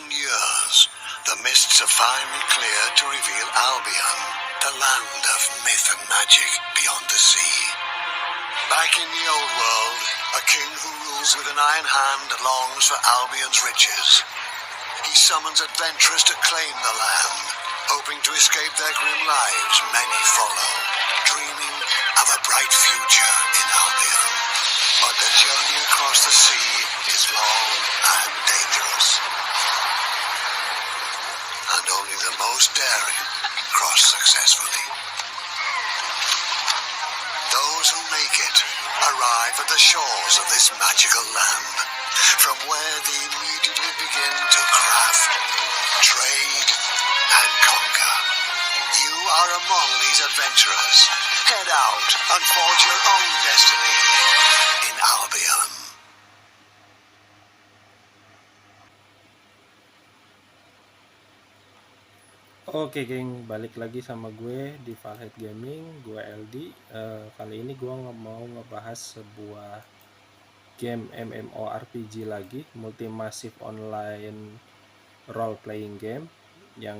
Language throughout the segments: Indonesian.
years, the mists have finally cleared to reveal Albion, the land of myth and magic beyond the sea. Back in the old world, a king who rules with an iron hand longs for Albion's riches. He summons adventurers to claim the land, hoping to escape their grim lives. Many follow, dreaming of a bright future in Albion. But the journey across the sea is long and dangerous. And only the most daring cross successfully. Those who make it arrive at the shores of this magical land, from where they immediately begin to craft, trade, and conquer. You are among these adventurers. Head out and forge your own destiny in Albion. Oke geng, balik lagi sama gue di Valhead Gaming, gue LD. Kali ini gue mau ngebahas sebuah game MMORPG lagi, multi-massive online role playing game yang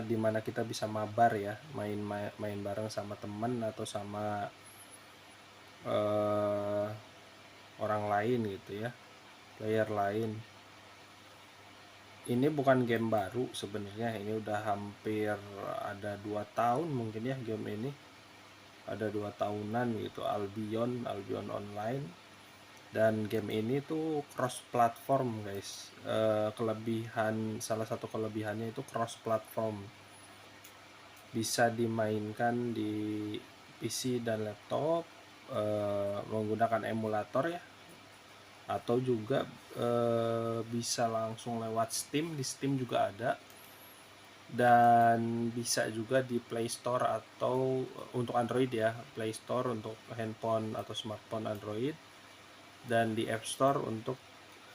dimana kita bisa mabar ya, main bareng sama temen atau sama orang lain gitu ya, player lain. Ini bukan game baru sebenarnya, ini udah hampir ada 2 tahun mungkin ya game ini, ada 2 tahunan gitu. Albion Online, dan game ini tuh cross platform guys. Salah satu kelebihannya itu cross platform, bisa dimainkan di PC dan laptop menggunakan emulator ya, atau juga bisa langsung lewat Steam. Di Steam juga ada, dan bisa juga di Play Store atau untuk Android ya, Play Store untuk handphone atau smartphone Android, dan di App Store untuk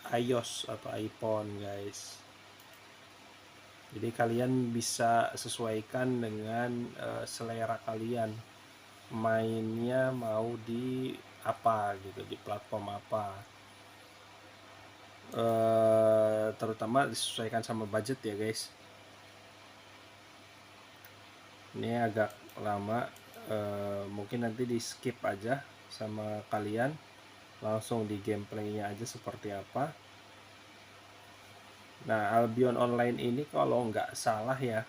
iOS atau iPhone guys. Jadi kalian bisa sesuaikan dengan selera kalian, mainnya mau di apa gitu, di platform apa. Terutama disesuaikan sama budget ya guys. Ini agak lama, mungkin nanti di skip aja sama kalian, langsung di gameplaynya aja seperti apa. Nah, Albion Online ini kalau nggak salah ya,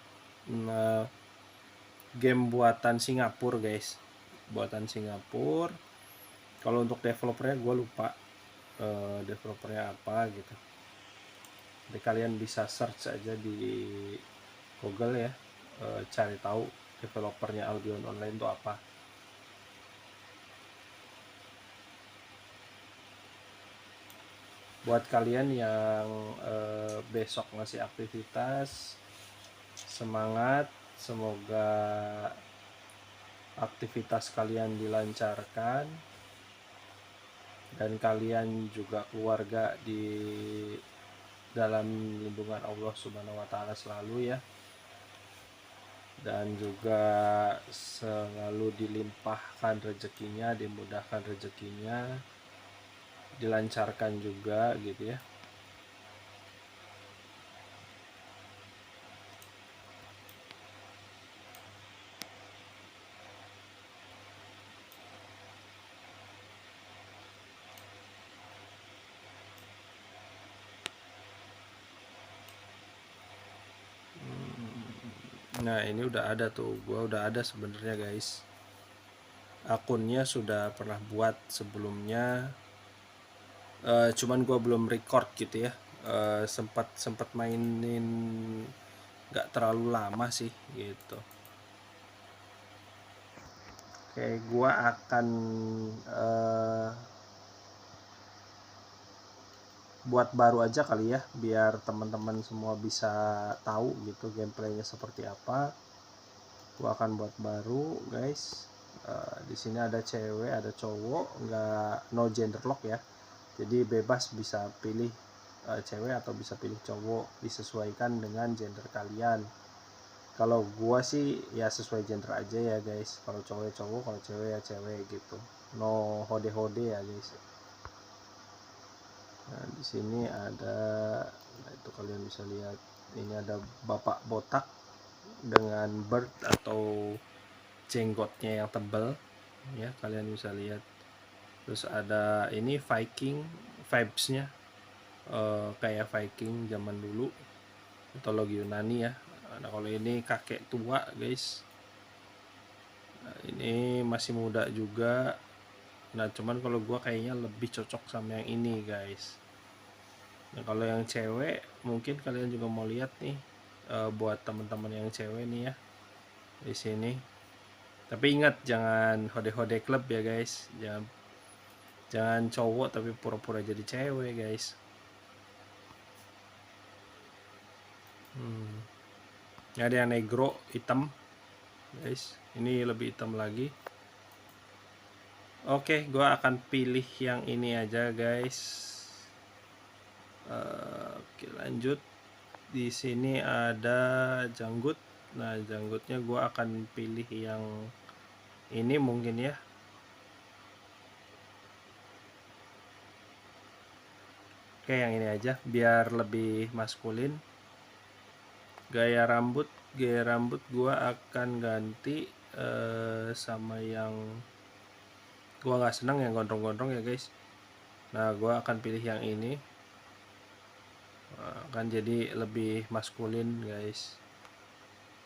game buatan Singapura guys, buatan Singapura. Kalau untuk developernya gue lupa developernya apa gitu. Jadi kalian bisa search aja di Google ya, cari tahu developernya Albion Online itu apa. Buat kalian yang besok masih aktivitas, semangat, semoga aktivitas kalian dilancarkan dan kalian juga keluarga di dalam lindungan Allah Subhanahu wa Ta'ala selalu ya, dan juga selalu dilimpahkan rezekinya, dimudahkan rezekinya, dilancarkan juga gitu ya. Nah ini udah ada tuh, gua udah ada sebenarnya guys, akunnya sudah pernah buat sebelumnya, cuman gua belum record gitu ya. Sempat mainin nggak terlalu lama sih gitu. Oke, gua akan buat baru aja kali ya, biar teman-teman semua bisa tahu gitu gameplaynya seperti apa. Gua akan buat baru guys. Di sini ada cewek, ada cowok, nggak, no gender lock ya. Jadi bebas bisa pilih cewek atau bisa pilih cowok, disesuaikan dengan gender kalian. Kalau gua sih ya sesuai gender aja ya guys. Kalau cowok ya cowok, kalau cewek ya cewek gitu. No hode-hode ya guys. Nah, di sini ada, nah itu kalian bisa lihat, ini ada bapak botak dengan bird atau jenggotnya yang tebal ya, kalian bisa lihat. Terus ada ini Viking vibes-nya, kayak Viking zaman dulu, mitologi Yunani ya. Nah kalau ini kakek tua guys, nah, ini masih muda juga. Nah cuman kalau gua kayaknya lebih cocok sama yang ini guys. Nah kalau yang cewek mungkin kalian juga mau lihat nih, buat teman-teman yang cewek nih ya di sini. Tapi ingat jangan hode-hode klub ya guys, jangan cowok tapi pura-pura jadi cewek guys. Ini ada yang negro hitam guys, ini lebih hitam lagi. Oke, gua akan pilih yang ini aja guys. Oke, lanjut. Di sini ada janggut. Nah janggutnya gua akan pilih yang ini mungkin ya. Oke, yang ini aja biar lebih maskulin. Gaya rambut gua akan ganti sama yang gua nggak seneng yang gondrong-gondrong ya guys. Nah gua akan pilih yang ini, akan jadi lebih maskulin guys.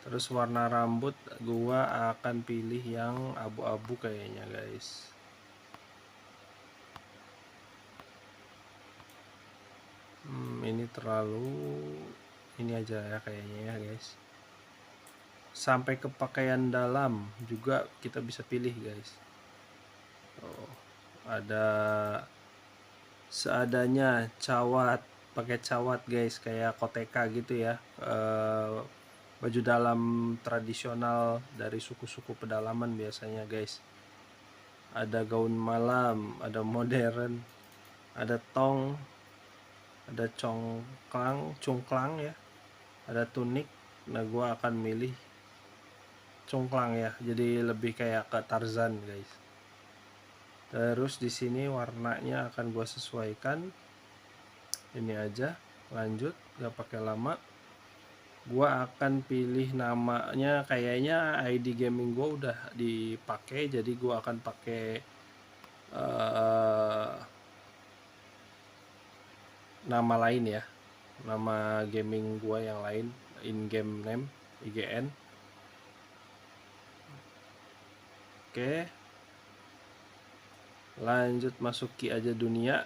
Terus warna rambut gua akan pilih yang abu-abu kayaknya guys. Ini terlalu ini aja ya kayaknya ya guys. Sampai ke pakaian dalam juga kita bisa pilih guys. Ada seadanya cawat, pakai cawat guys, kayak koteka gitu ya. Baju dalam tradisional dari suku-suku pedalaman biasanya guys. Ada gaun malam, ada modern, ada tong, ada cungklang ya, ada tunik. Nah gua akan milih cungklang ya, jadi lebih kayak ke Tarzan guys. Terus di sini warnanya akan gua sesuaikan ini aja. Lanjut, gak pakai lama, gua akan pilih namanya. Kayaknya ID gaming gua udah dipakai, jadi gua akan pakai nama lain ya, nama gaming gua yang lain, in game name IGN. Oke, lanjut masuki aja dunia.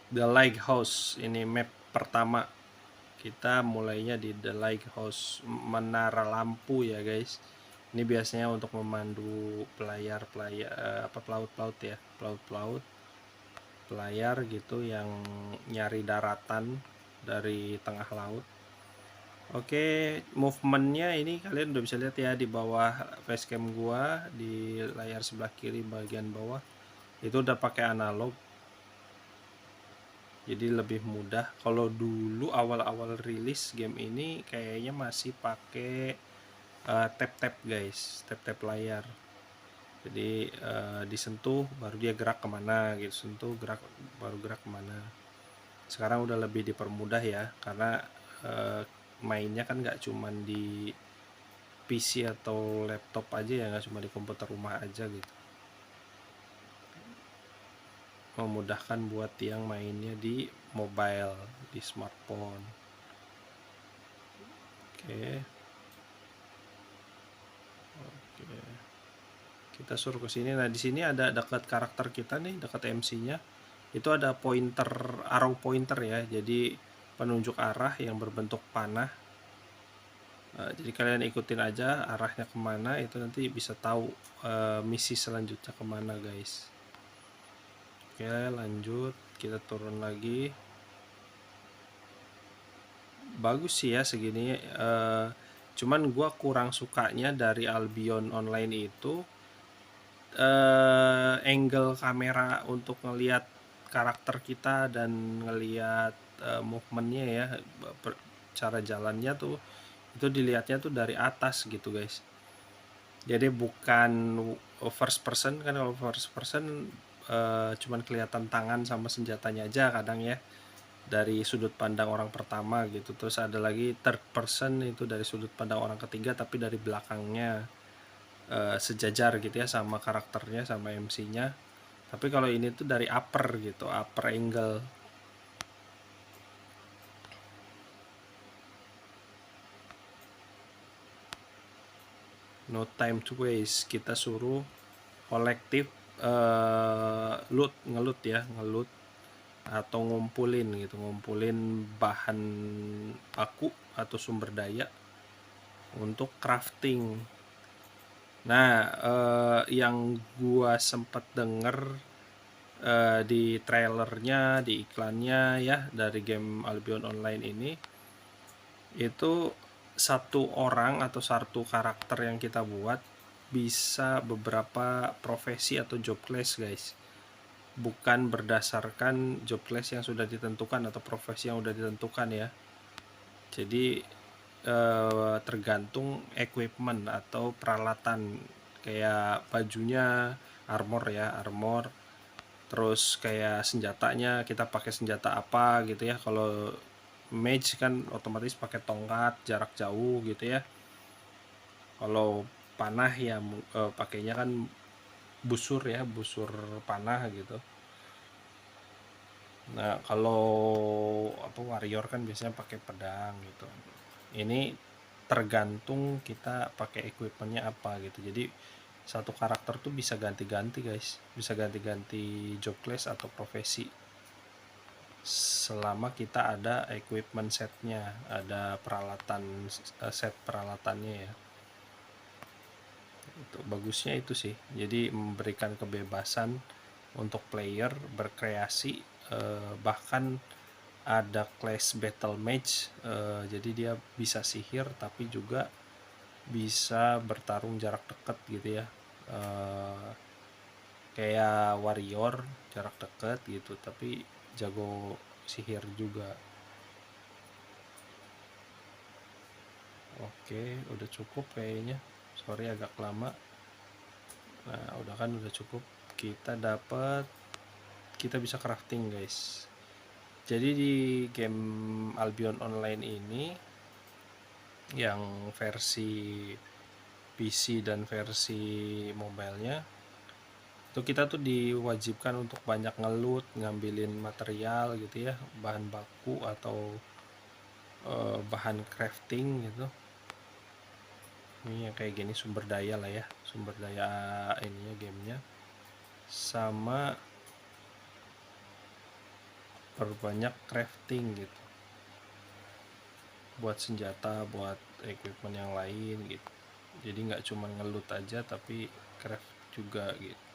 The Lighthouse, ini map pertama. Kita mulainya di The Lighthouse, menara lampu ya guys. Ini biasanya untuk memandu pelaut-pelaut ya, pelaut-pelaut, pelayar gitu yang nyari daratan dari tengah laut. Oke, movementnya ini kalian udah bisa lihat ya di bawah facecam gua, di layar sebelah kiri bagian bawah itu udah pakai analog, jadi lebih mudah. Kalau dulu awal-awal rilis game ini kayaknya masih pakai tap-tap guys, tap-tap layar. Jadi disentuh baru dia gerak kemana gitu, sentuh gerak baru gerak kemana. Sekarang udah lebih dipermudah ya, karena mainnya kan nggak cuman di PC atau laptop aja ya, nggak cuma di komputer rumah aja gitu. Memudahkan buat yang mainnya di mobile, di smartphone. Oke. Kita suruh ke sini. Nah, di sini ada dekat karakter kita nih, dekat MC-nya. Itu ada pointer, arrow pointer ya. Jadi penunjuk arah yang berbentuk panah. Jadi kalian ikutin aja arahnya kemana, itu nanti bisa tahu misi selanjutnya kemana guys. Oke, lanjut, kita turun lagi. Bagus sih ya segini, Cuman gua kurang sukanya dari Albion Online itu angle kamera untuk ngelihat karakter kita dan ngelihat movementnya ya, cara jalannya tuh itu dilihatnya tuh dari atas gitu guys. Jadi bukan first person, kan kalau first person cuman kelihatan tangan sama senjatanya aja kadang ya dari sudut pandang orang pertama gitu. Terus ada lagi third person, itu dari sudut pandang orang ketiga tapi dari belakangnya sejajar gitu ya sama karakternya sama MC-nya. Tapi kalau ini tuh dari upper gitu, upper angle. No time to waste, kita suruh kolektif ngelut ya, ngelut atau ngumpulin gitu, ngumpulin bahan baku atau sumber daya untuk crafting. Nah, yang gua sempet denger di trailernya, di iklannya ya dari game Albion Online ini, itu satu orang atau satu karakter yang kita buat bisa beberapa profesi atau job class guys, bukan berdasarkan job class yang sudah ditentukan atau profesi yang sudah ditentukan ya. Jadi tergantung equipment atau peralatan, kayak bajunya armor ya, armor, terus kayak senjatanya kita pakai senjata apa gitu ya. Kalau mage kan otomatis pakai tongkat jarak jauh gitu ya. Kalau panah ya pakainya kan busur ya, busur panah gitu. Nah kalau apa warrior kan biasanya pakai pedang gitu. Ini tergantung kita pakai equipmentnya apa gitu. Jadi satu karakter tuh bisa ganti-ganti guys, bisa ganti-ganti job class atau profesi selama kita ada equipment setnya, ada peralatan set peralatannya ya. Itu bagusnya itu sih, jadi memberikan kebebasan untuk player berkreasi, bahkan ada class battle match, jadi dia bisa sihir tapi juga bisa bertarung jarak dekat gitu ya, kayak warrior jarak dekat gitu tapi jago sihir juga. Oke, udah cukup kayaknya. Sorry agak lama. Nah, udah kan udah cukup. Kita bisa crafting, guys. Jadi di game Albion Online ini yang versi PC dan versi mobile-nya itu kita tuh diwajibkan untuk banyak ngelut, ngambilin material gitu ya, bahan baku atau bahan crafting gitu. Ini yang kayak gini sumber daya lah ya, sumber daya ininya gamenya, sama perbanyak crafting gitu buat senjata, buat equipment yang lain gitu. Jadi nggak cuma ngelut aja tapi craft juga gitu.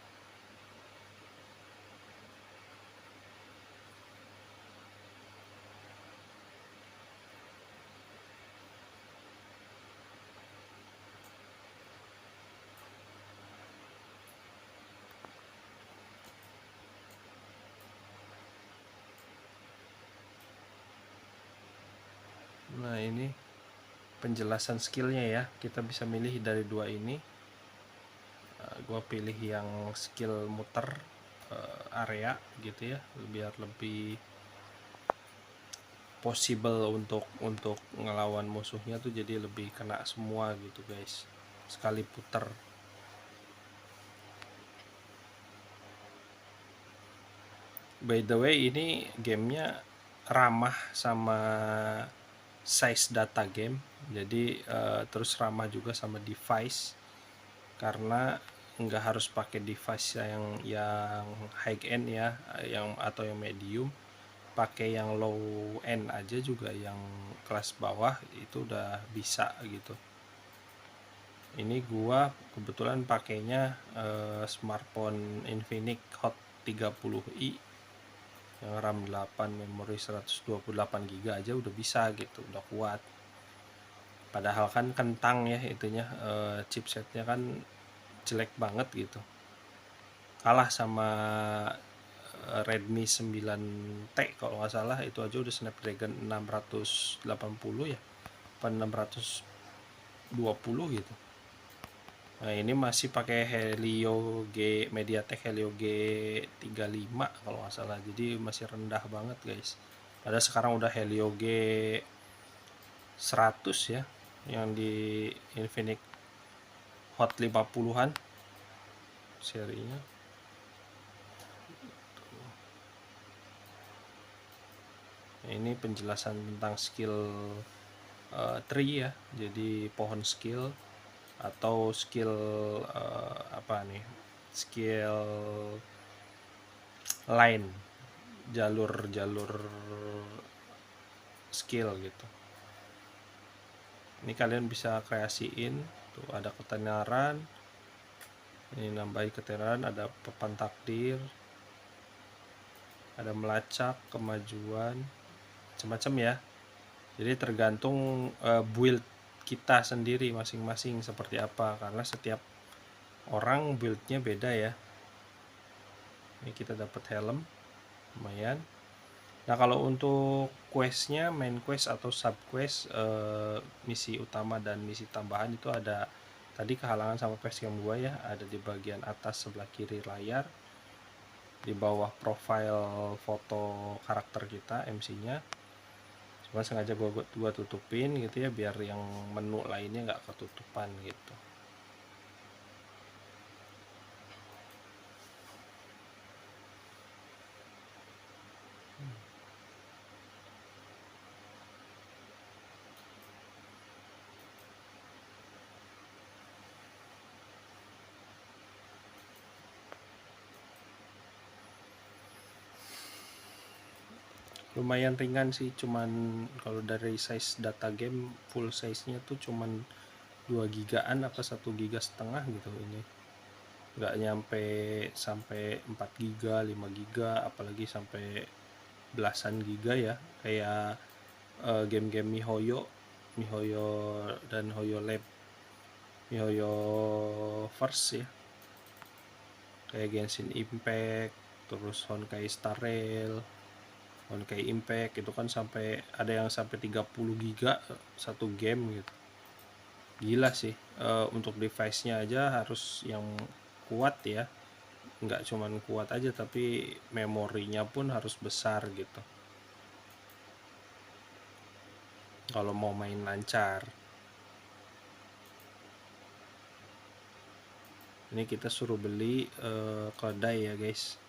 Nah ini penjelasan skillnya ya, kita bisa milih dari dua ini. Gua pilih yang skill muter area gitu ya, biar lebih possible untuk ngelawan musuhnya tuh, jadi lebih kena semua gitu guys sekali puter. By the way, ini gamenya ramah sama size data game, jadi terus ramah juga sama device karena nggak harus pakai device yang high end ya, yang atau yang medium, pakai yang low end aja juga, yang kelas bawah itu udah bisa gitu. Ini gua kebetulan pakainya smartphone Infinix Hot 30i yang RAM 8, memori 128 GB aja udah bisa gitu, udah kuat. padahal kan kentang ya itunya, chipsetnya kan jelek banget gitu, kalah sama Redmi 9T kalau nggak salah. Itu aja udah Snapdragon 680 ya, apa 620 gitu. Nah ini masih pakai Helio MediaTek Helio G35 kalau nggak salah, jadi masih rendah banget guys. Padahal sekarang udah Helio G100 ya, yang di Infinix Hot 50-an serinya. Nah, ini penjelasan tentang skill tree ya, jadi pohon skill atau skill apa nih, skill line, jalur-jalur skill gitu. Ini kalian bisa kreasiin tuh, ada ketenaran, ini nambahin ketenaran, ada papan takdir, ada melacak, kemajuan, macam-macam ya. Jadi tergantung build kita sendiri masing-masing seperti apa, karena setiap orang buildnya beda ya. Ini kita dapat helm, lumayan. Nah kalau untuk questnya, main quest atau sub quest, misi utama dan misi tambahan itu ada tadi kehalangan sama facecam gua ya, ada di bagian atas sebelah kiri layar, di bawah profile foto karakter kita MC-nya. Cuma sengaja gua tutupin gitu ya, biar yang menu lainnya nggak ketutupan gitu. Lumayan ringan sih, cuman kalau dari size data game full size nya tuh cuman 2 gigaan apa 1 giga setengah gitu. Ini nggak nyampe sampai 4 giga 5 giga, apalagi sampai belasan giga ya, kayak game-game MiHoYo dan Hoyo Lab, MiHoYo First ya, kayak Genshin Impact, terus Honkai Star Rail, Honkai Impact itu kan sampai ada yang sampai 30 giga satu game gitu. Gila sih. Untuk device-nya aja harus yang kuat ya, nggak cuman kuat aja tapi memorinya pun harus besar gitu kalau mau main lancar. Ini kita suruh beli keledai ya guys.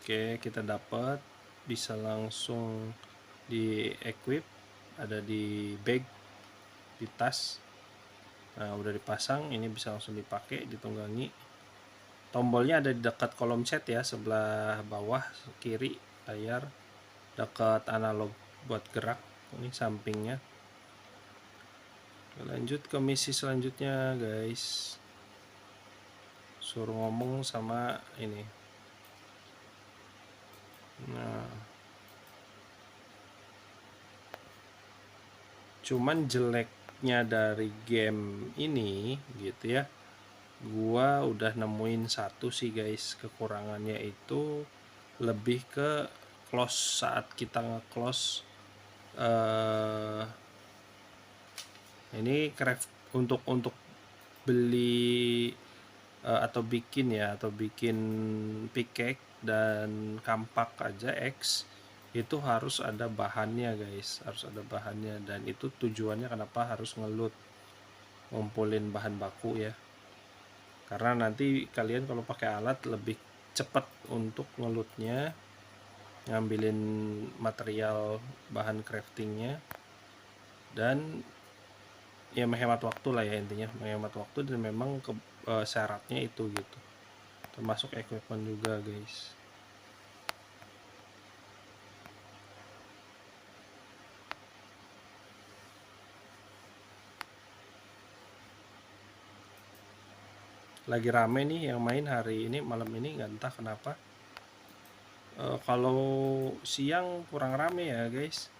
Oke, kita dapat, bisa langsung di equip, ada di bag, di tas. Nah udah dipasang, ini bisa langsung dipakai, ditunggangi. Tombolnya ada di dekat kolom chat ya, sebelah bawah kiri layar, dekat analog buat gerak. Ini sampingnya. Lanjut ke misi selanjutnya guys, suruh ngomong sama ini. Nah cuman jeleknya dari game ini gitu ya, gua udah nemuin satu sih guys, kekurangannya itu lebih ke close, saat kita nge-close ini craft untuk beli atau bikin ya, atau bikin pickaxe dan kampak aja X, itu harus ada bahannya guys, harus ada bahannya. Dan itu tujuannya kenapa harus ngelut, ngumpulin bahan baku ya, karena nanti kalian kalau pakai alat lebih cepat untuk ngelutnya, ngambilin material bahan craftingnya, dan ya menghemat waktu lah ya, intinya menghemat waktu. Dan memang syaratnya itu gitu, termasuk equipment juga guys. lagi rame nih yang main hari ini, malam ini, nggak entah kenapa. Kalau siang kurang rame ya guys,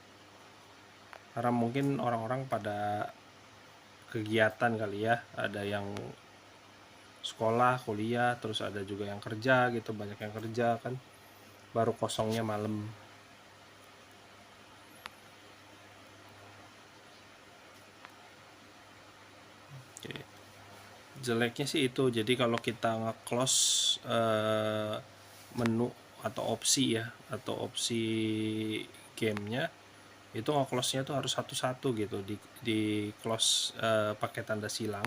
karena mungkin orang-orang pada kegiatan kali ya, ada yang sekolah, kuliah, terus ada juga yang kerja gitu, banyak yang kerja kan, baru kosongnya malam. Oke. Jeleknya sih itu, jadi kalau kita nge-close menu atau opsi ya, atau opsi gamenya, itu nge-close-nya tuh harus satu-satu gitu, di close pakai tanda silang,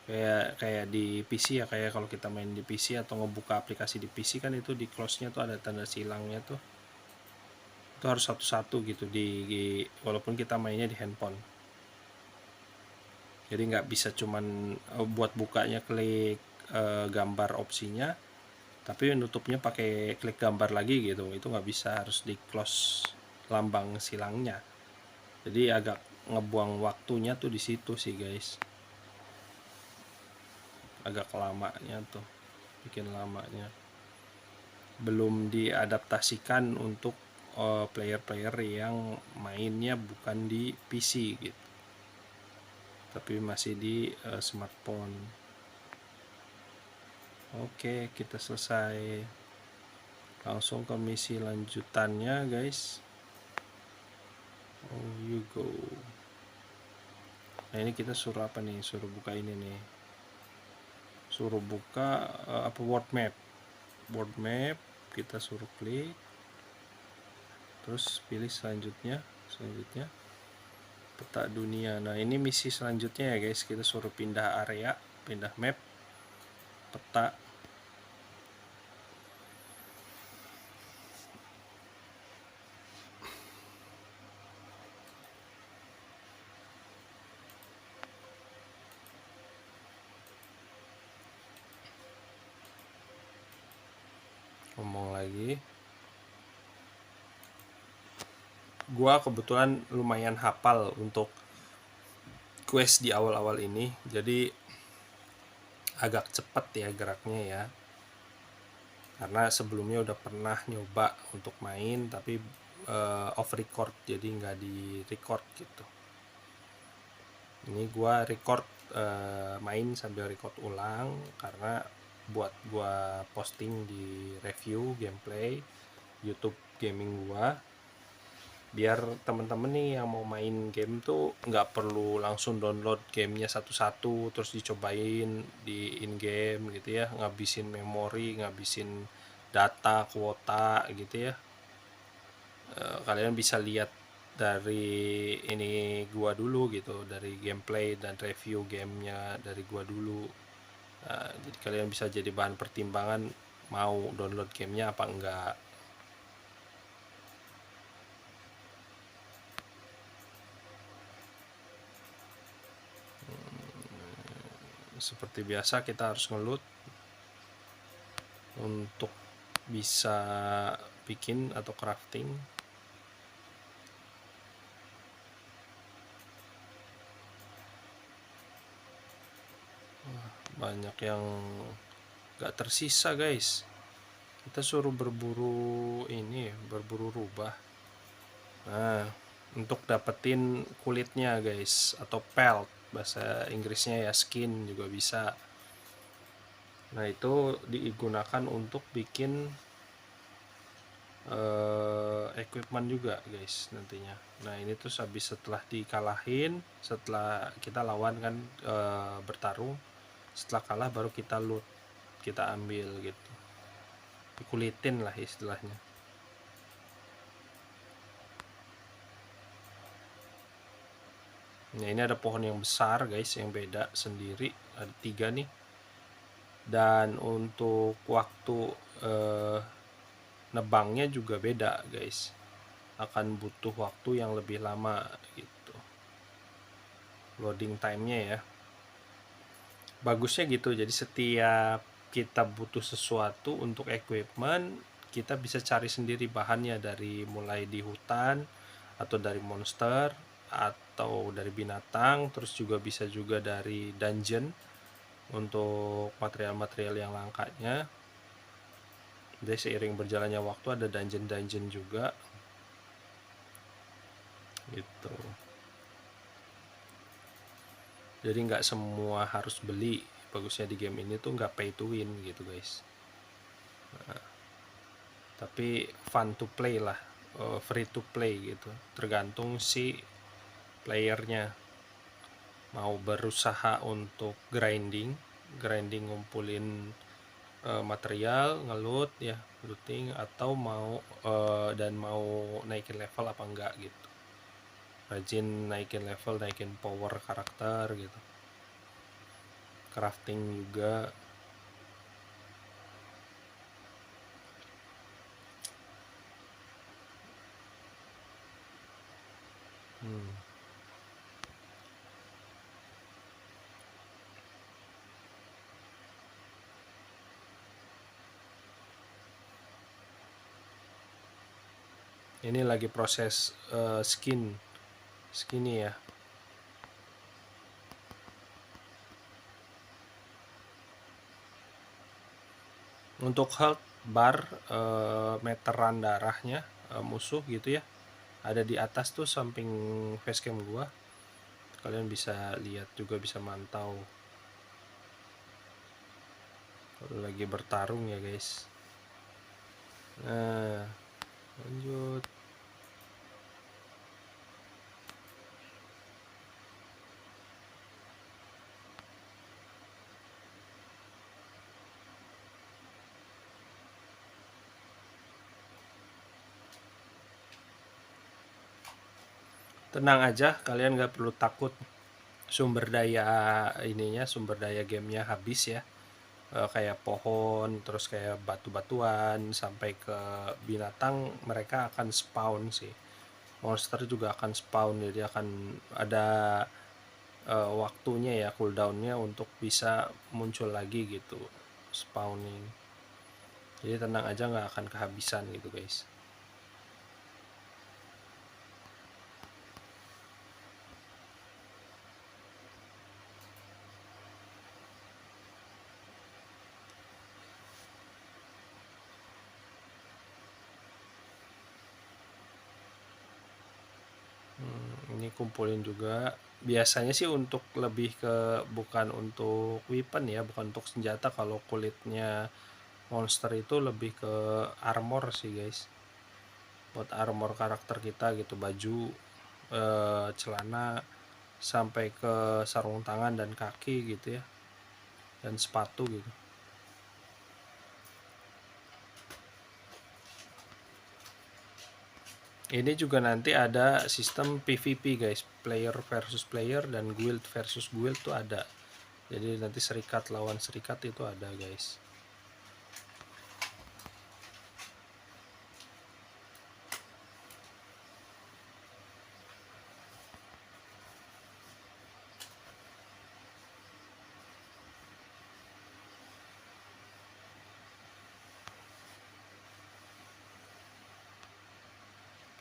kayak di PC ya, kayak kalau kita main di PC atau ngebuka aplikasi di PC kan, itu di close-nya tuh ada tanda silangnya tuh, itu harus satu-satu gitu, walaupun kita mainnya di handphone. Jadi nggak bisa cuman buat bukanya klik gambar opsinya, tapi nutupnya pakai klik gambar lagi gitu, itu nggak bisa, harus di close lambang silangnya. Jadi agak ngebuang waktunya tuh di situ sih guys, agak lamanya tuh, bikin lamanya. Belum diadaptasikan untuk player-player yang mainnya bukan di PC gitu, tapi masih di smartphone. Oke, kita selesai, langsung ke misi lanjutannya guys. Oh, you go. Nah ini kita suruh apa nih, suruh buka ini nih, suruh buka apa, world map. Kita suruh klik, terus pilih selanjutnya peta dunia. Nah ini misi selanjutnya ya guys, kita suruh pindah area, pindah map, peta. Ngomong lagi, gua kebetulan lumayan hafal untuk quest di awal-awal ini, jadi agak cepet ya geraknya ya, karena sebelumnya udah pernah nyoba untuk main tapi off record, jadi nggak di record gitu. Ini gua record, main sambil record ulang, karena buat gua posting di review gameplay YouTube gaming gua, biar temen-temen nih yang mau main game tuh nggak perlu langsung download gamenya satu-satu terus dicobain di in game gitu ya, ngabisin memori, ngabisin data kuota gitu ya. Kalian bisa lihat dari ini gua dulu gitu, dari gameplay dan review gamenya dari gua dulu. Jadi kalian bisa jadi bahan pertimbangan mau download gamenya apa enggak. Seperti biasa kita harus ngeload untuk bisa bikin atau crafting. Banyak yang gak tersisa guys, kita suruh berburu ini, berburu rubah. Nah untuk dapetin kulitnya guys, atau pelt bahasa Inggrisnya ya, skin juga bisa. Nah itu digunakan untuk bikin equipment juga guys nantinya. Nah ini tuh habis setelah dikalahin, setelah kita lawan kan bertarung, setelah kalah baru kita loot, kita ambil gitu, dikulitin lah istilahnya. Nah ini ada pohon yang besar guys, yang beda sendiri, ada 3 nih. Dan untuk waktu nebangnya juga beda guys, akan butuh waktu yang lebih lama gitu, loading time-nya ya. Bagusnya gitu, jadi setiap kita butuh sesuatu untuk equipment, kita bisa cari sendiri bahannya, dari mulai di hutan atau dari monster atau dari binatang, terus juga bisa juga dari dungeon untuk material-material yang langkanya. Jadi seiring berjalannya waktu ada dungeon-dungeon juga gitu. Jadi nggak semua harus beli. Bagusnya di game ini tuh nggak pay to win gitu guys. Tapi fun to play lah, free to play gitu. Tergantung si playernya mau berusaha untuk grinding ngumpulin material, ngeloot ya, looting, atau mau naikin level apa enggak gitu. Rajin naikin level, naikin power karakter gitu. Crafting juga. Ini lagi proses skinny ya. Untuk health bar, meteran darahnya musuh gitu ya, ada di atas tuh samping facecam gua. Kalian bisa lihat juga, bisa mantau kalau lagi bertarung ya guys. Nah, lanjut. Tenang aja, kalian nggak perlu takut sumber daya gamenya habis ya. Kayak pohon, terus kayak batu-batuan, sampai ke binatang, mereka akan spawn sih. Monster juga akan spawn, jadi akan ada waktunya ya, cooldownnya untuk bisa muncul lagi gitu, spawning. Jadi tenang aja, nggak akan kehabisan gitu guys. Ini kumpulin juga. Biasanya sih untuk lebih ke, bukan untuk weapon ya, bukan untuk senjata. Kalau kulitnya monster itu lebih ke armor sih guys, buat armor karakter kita gitu, baju, celana, sampai ke sarung tangan dan kaki gitu ya, dan sepatu gitu. Ini juga nanti ada sistem PvP guys, player versus player dan guild versus guild tuh ada. Jadi nanti serikat lawan serikat itu ada guys.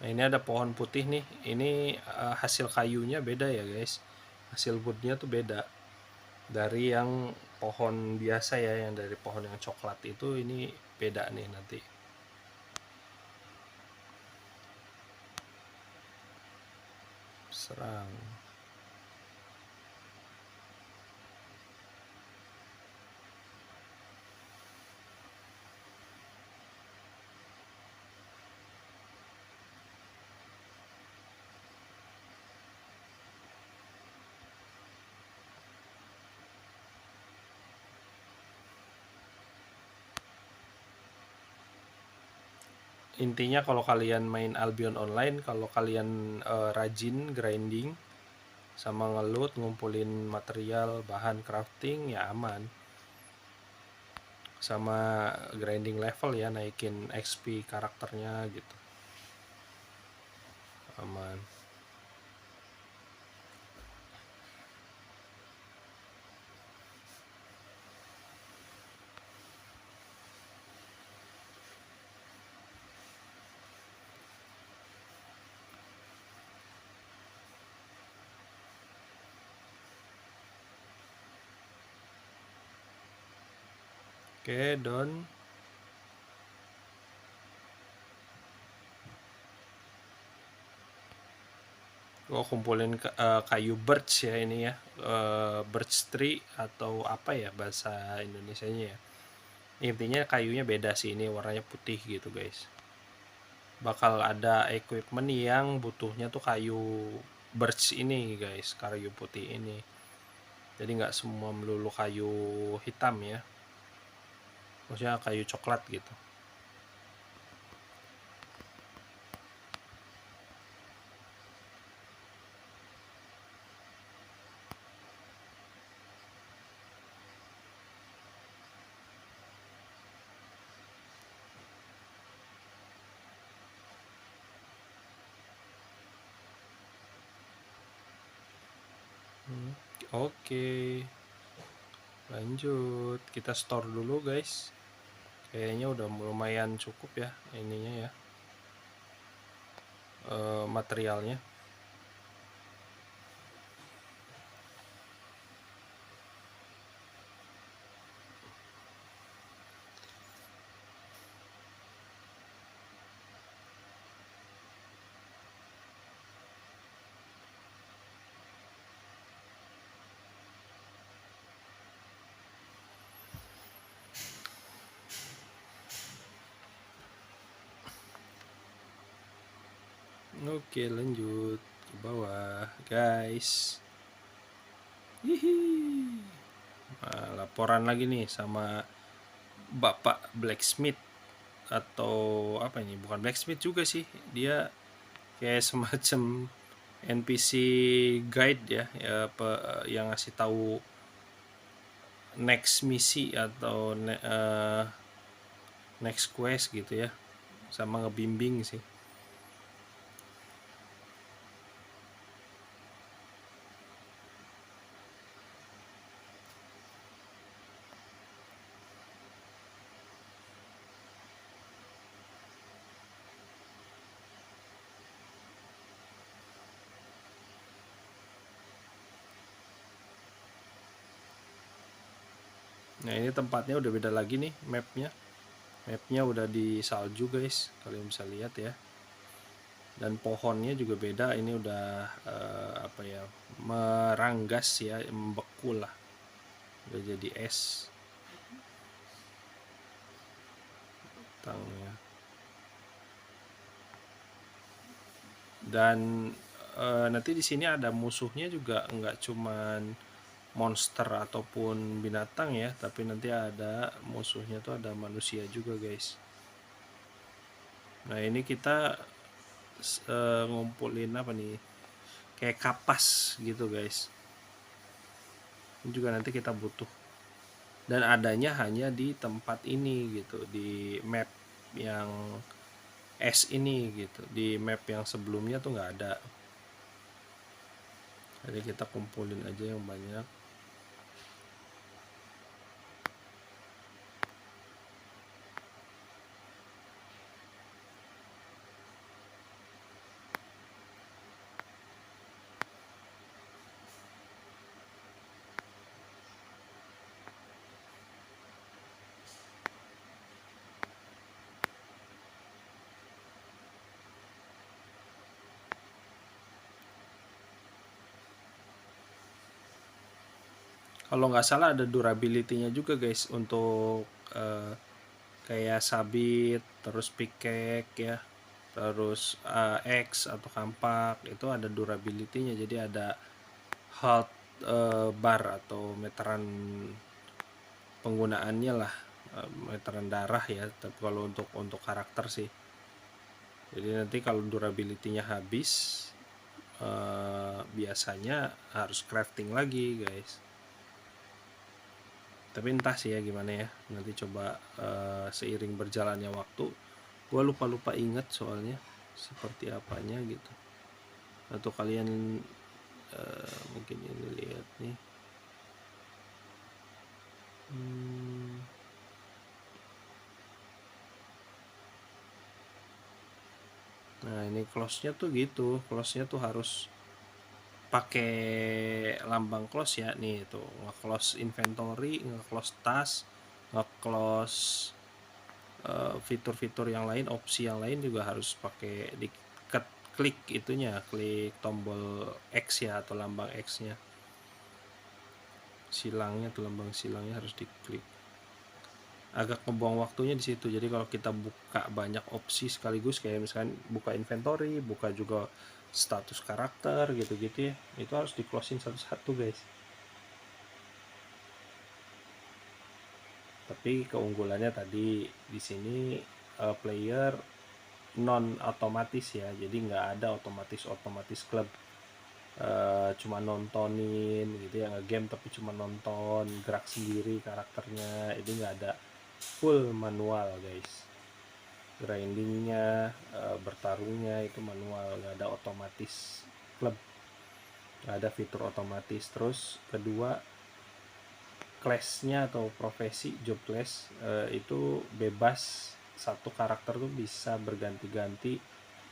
Nah, ini ada pohon putih nih. Ini hasil kayunya beda ya guys. Hasil woodnya tuh beda dari yang pohon biasa ya, yang dari pohon yang coklat itu. Ini beda nih nanti. Serang. Intinya kalau kalian main Albion Online, kalau kalian rajin grinding sama ngeloot, ngumpulin material, bahan crafting, ya aman. Sama grinding level ya, naikin XP karakternya gitu, aman. Oke, done. Gua kumpulin kayu birch ya ini ya, birch tree atau apa ya bahasa Indonesianya ya. Intinya kayunya beda sih, ini warnanya putih gitu guys. Bakal ada equipment yang butuhnya tuh kayu birch ini guys, kayu putih ini. Jadi nggak semua melulu kayu hitam ya, maksudnya kayu coklat gitu. Oke, lanjut kita store dulu guys. Kayaknya udah lumayan cukup ya ininya ya, materialnya. Oke, lanjut ke bawah guys. Hihi. Nah, laporan lagi nih sama Bapak Blacksmith, atau apa ini, bukan blacksmith juga sih, dia kayak semacam NPC guide ya, yang ngasih tahu next misi atau next quest gitu ya, sama ngebimbing sih. Nah ini tempatnya udah beda lagi nih, mapnya udah di salju guys, kalian bisa lihat ya. Dan pohonnya juga beda, ini udah apa ya, meranggas ya, membeku lah, udah jadi es tangnya. Dan nanti di sini ada musuhnya juga, nggak cuman monster ataupun binatang ya, tapi nanti ada musuhnya tuh ada manusia juga guys. Nah ini kita ngumpulin apa nih, kayak kapas gitu guys. Ini juga nanti kita butuh, dan adanya hanya di tempat ini gitu, di map yang es ini gitu. Di map yang sebelumnya tuh nggak ada. Jadi kita kumpulin aja yang banyak. Kalau nggak salah ada durability-nya juga guys, untuk kayak sabit, terus pickaxe ya, terus X atau kampak, itu ada durability-nya. Jadi ada health bar atau meteran penggunaannya lah, meteran darah ya. Tapi kalau untuk karakter sih, jadi nanti kalau durability-nya habis, biasanya harus crafting lagi guys. Tapi entah sih ya gimana ya, nanti coba seiring berjalannya waktu. Gue lupa inget soalnya seperti apanya gitu. Atau kalian mungkin ini lihat nih. Nah ini close-nya tuh gitu, close-nya tuh harus pakai lambang close ya. Nih tuh, nge-close inventory, nge-close tas, nge-close fitur-fitur yang lain, opsi yang lain juga harus pakai klik itunya, klik tombol X ya, atau lambang X-nya, silangnya atau lambang silangnya harus diklik. Agak ngebuang waktunya di situ. Jadi kalau kita buka banyak opsi sekaligus, kayak misalkan buka inventory, buka juga status karakter gitu-gitu ya, itu harus di closing satu-satu guys. Tapi keunggulannya tadi di sini player non otomatis ya, jadi nggak ada otomatis klub, cuma nontonin gitu ya, nge-game tapi cuma nonton, gerak sendiri karakternya, itu nggak ada, full manual guys. Grindingnya, bertarungnya itu manual, nggak ada otomatis klub, nggak ada fitur otomatis. Terus kedua, class-nya atau profesi, job class, itu bebas, satu karakter tuh bisa berganti-ganti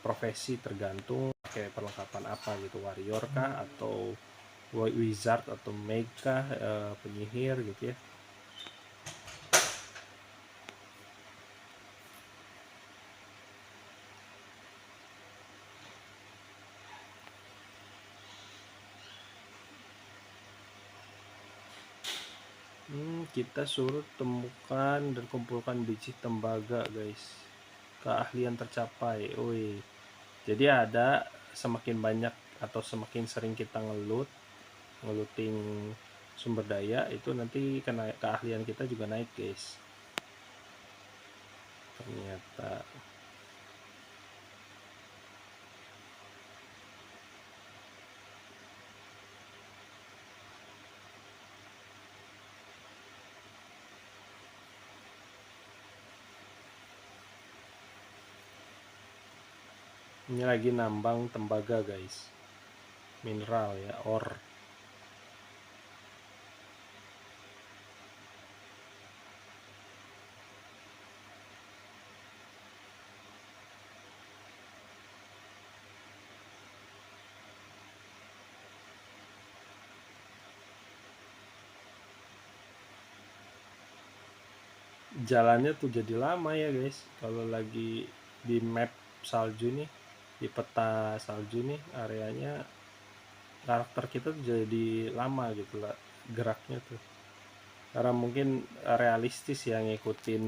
profesi tergantung pakai perlengkapan apa gitu, warrior kah atau wizard atau mage kah, penyihir gitu ya. Kita suruh temukan dan kumpulkan biji tembaga guys, keahlian tercapai. Woi, jadi ada semakin banyak atau semakin sering kita ngeluting sumber daya, itu nanti kena keahlian kita juga naik guys. Ternyata ini lagi nambang tembaga guys, mineral ya, ore. Jalannya tuh jadi lama ya guys kalau lagi di map salju nih, di peta salju nih, areanya karakter kita tuh jadi lama gitu lah geraknya tuh, karena mungkin realistis ya ngikutin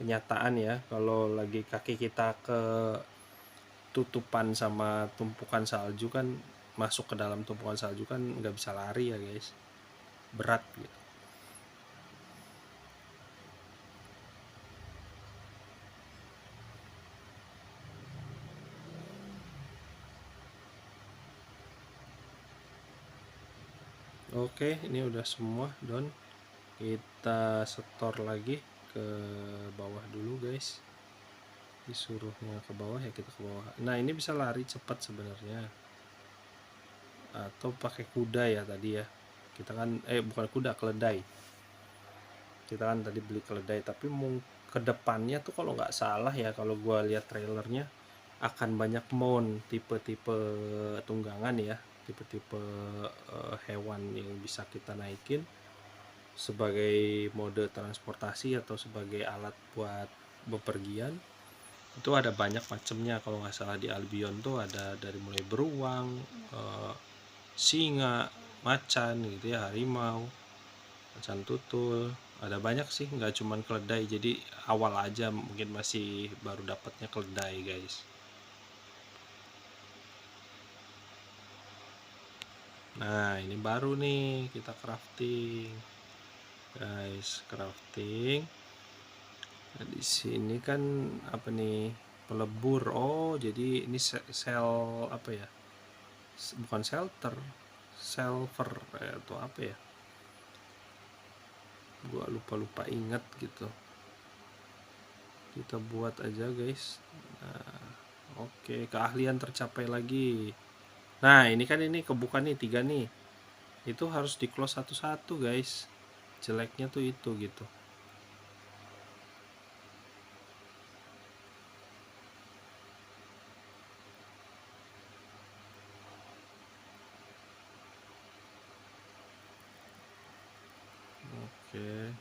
kenyataan ya. Kalau lagi kaki kita ke tutupan sama tumpukan salju kan, masuk ke dalam tumpukan salju kan nggak bisa lari ya guys, berat gitu. Oke, ini udah semua don, kita setor lagi ke bawah dulu guys, disuruhnya ke bawah ya, kita ke bawah. Nah ini bisa lari cepat sebenarnya, atau pakai kuda ya tadi ya, kita kan bukan kuda, keledai. Kita kan tadi beli keledai, tapi kedepannya tuh kalau nggak salah ya, kalau gua lihat trailernya akan banyak tipe-tipe tunggangan ya, tipe-tipe hewan yang bisa kita naikin sebagai mode transportasi atau sebagai alat buat bepergian. Itu ada banyak macamnya, kalau nggak salah di Albion tuh ada dari mulai beruang, singa, macan gitu ya, harimau, macan tutul, ada banyak sih, nggak cuman keledai. Jadi awal aja mungkin masih baru dapatnya keledai guys. Nah ini baru nih kita crafting guys, crafting. Nah, di sini kan apa nih, pelebur. Oh jadi ini sel apa ya, bukan shelter, silver atau apa ya, gua lupa ingat gitu. Kita buat aja guys. Nah, oke, keahlian tercapai lagi. Nah ini kan ini kebuka nih 3 nih, itu harus di close satu-satu guys, jeleknya tuh itu gitu. Oke,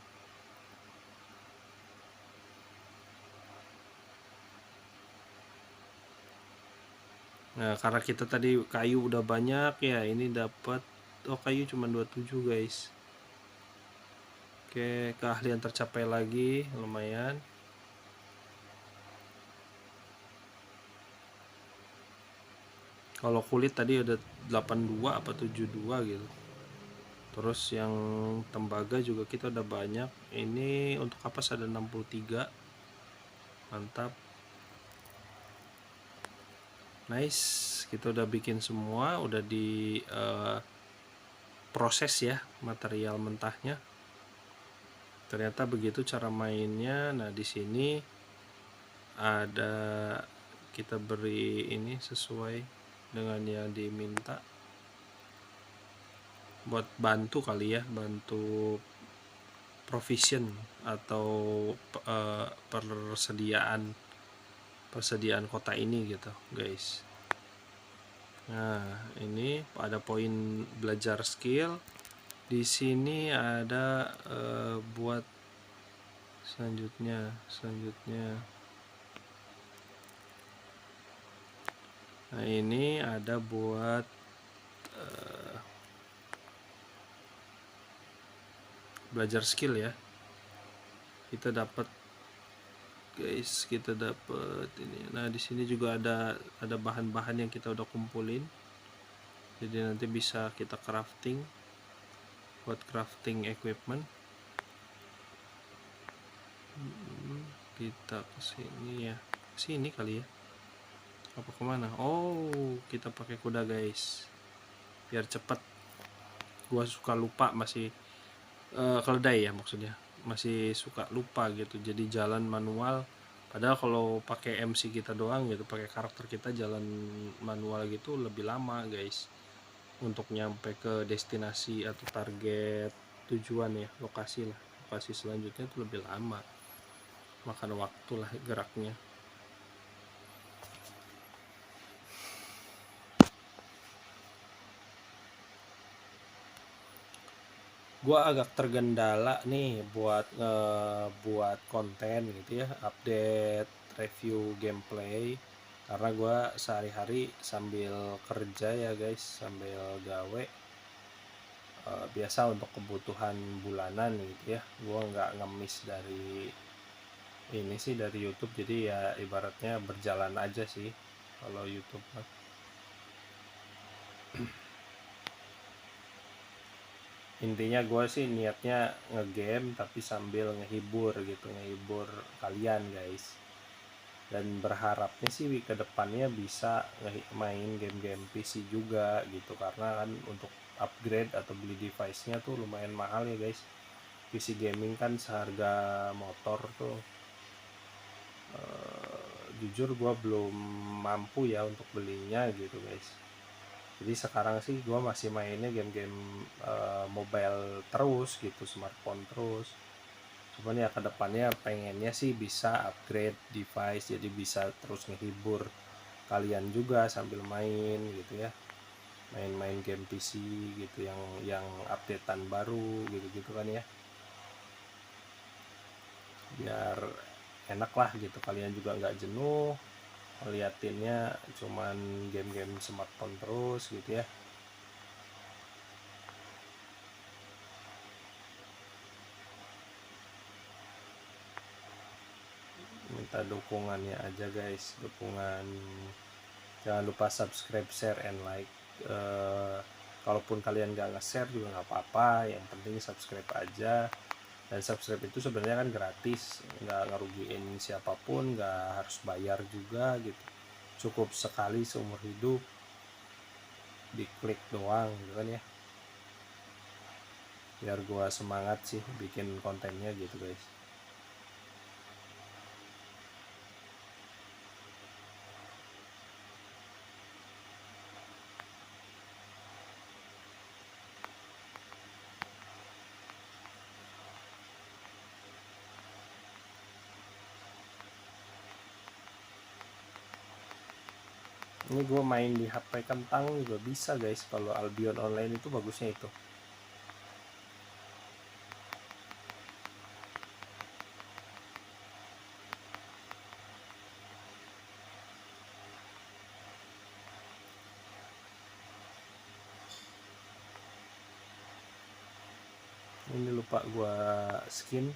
Nah, karena kita tadi kayu udah banyak ya, ini dapat kayu cuma 27 guys. Oke, keahlian tercapai lagi, lumayan. Kalau kulit tadi ada 82 apa 72 gitu. Terus yang tembaga juga kita udah banyak. Ini untuk kapas ada 63. Mantap. Nice, kita udah bikin semua, udah di proses ya material mentahnya. Ternyata begitu cara mainnya. Nah, di sini ada kita beri ini sesuai dengan yang diminta. Buat bantu kali ya, bantu provision atau persediaan kota ini gitu, guys. Nah, ini ada poin belajar skill. Di sini ada buat selanjutnya. Nah, ini ada buat belajar skill ya. Kita dapat ini. Nah, di sini juga ada bahan-bahan yang kita udah kumpulin. Jadi nanti bisa kita crafting buat crafting equipment. Kita kesini ya, sini kali ya, apa kemana? Oh, kita pakai kuda guys, biar cepet. Gua suka lupa, masih keledai ya maksudnya, masih suka lupa gitu, jadi jalan manual. Padahal kalau pakai MC kita doang gitu, pakai karakter kita jalan manual gitu lebih lama guys, untuk nyampe ke destinasi atau target tujuan ya, lokasi selanjutnya itu lebih lama, makan waktu lah geraknya. Gua agak tergendala nih buat buat konten gitu ya, update review gameplay, karena gua sehari-hari sambil kerja ya guys, sambil gawe, biasa untuk kebutuhan bulanan gitu ya. Gua nggak ngemis dari ini sih, dari YouTube, jadi ya ibaratnya berjalan aja sih kalau YouTube. Intinya gue sih niatnya ngegame tapi sambil ngehibur gitu, ngehibur kalian guys, dan berharapnya sih ke depannya bisa main game-game PC juga gitu, karena kan untuk upgrade atau beli device-nya tuh lumayan mahal ya guys. PC gaming kan seharga motor tuh. Jujur gue belum mampu ya untuk belinya gitu guys. Jadi sekarang sih gue masih mainnya game-game mobile terus gitu, smartphone terus. Cuman ya kedepannya pengennya sih bisa upgrade device, jadi bisa terus ngehibur kalian juga sambil main gitu ya, main-main game PC gitu, yang updatean baru gitu kan ya, biar enak lah gitu, kalian juga nggak jenuh ngeliatinnya cuman game-game smartphone terus gitu ya. Minta dukungannya aja guys, dukungan. Jangan lupa subscribe, share, and like. Kalaupun kalian nggak nge-share juga nggak apa-apa, yang penting subscribe aja. Dan subscribe itu sebenarnya kan gratis, nggak ngerugiin siapapun, nggak harus bayar juga gitu, cukup sekali seumur hidup, diklik doang gitu kan ya, biar gua semangat sih bikin kontennya gitu guys. Ini gue main di HP kentang juga bisa guys, kalau Albion Online itu bagusnya itu. Ini lupa gua skinny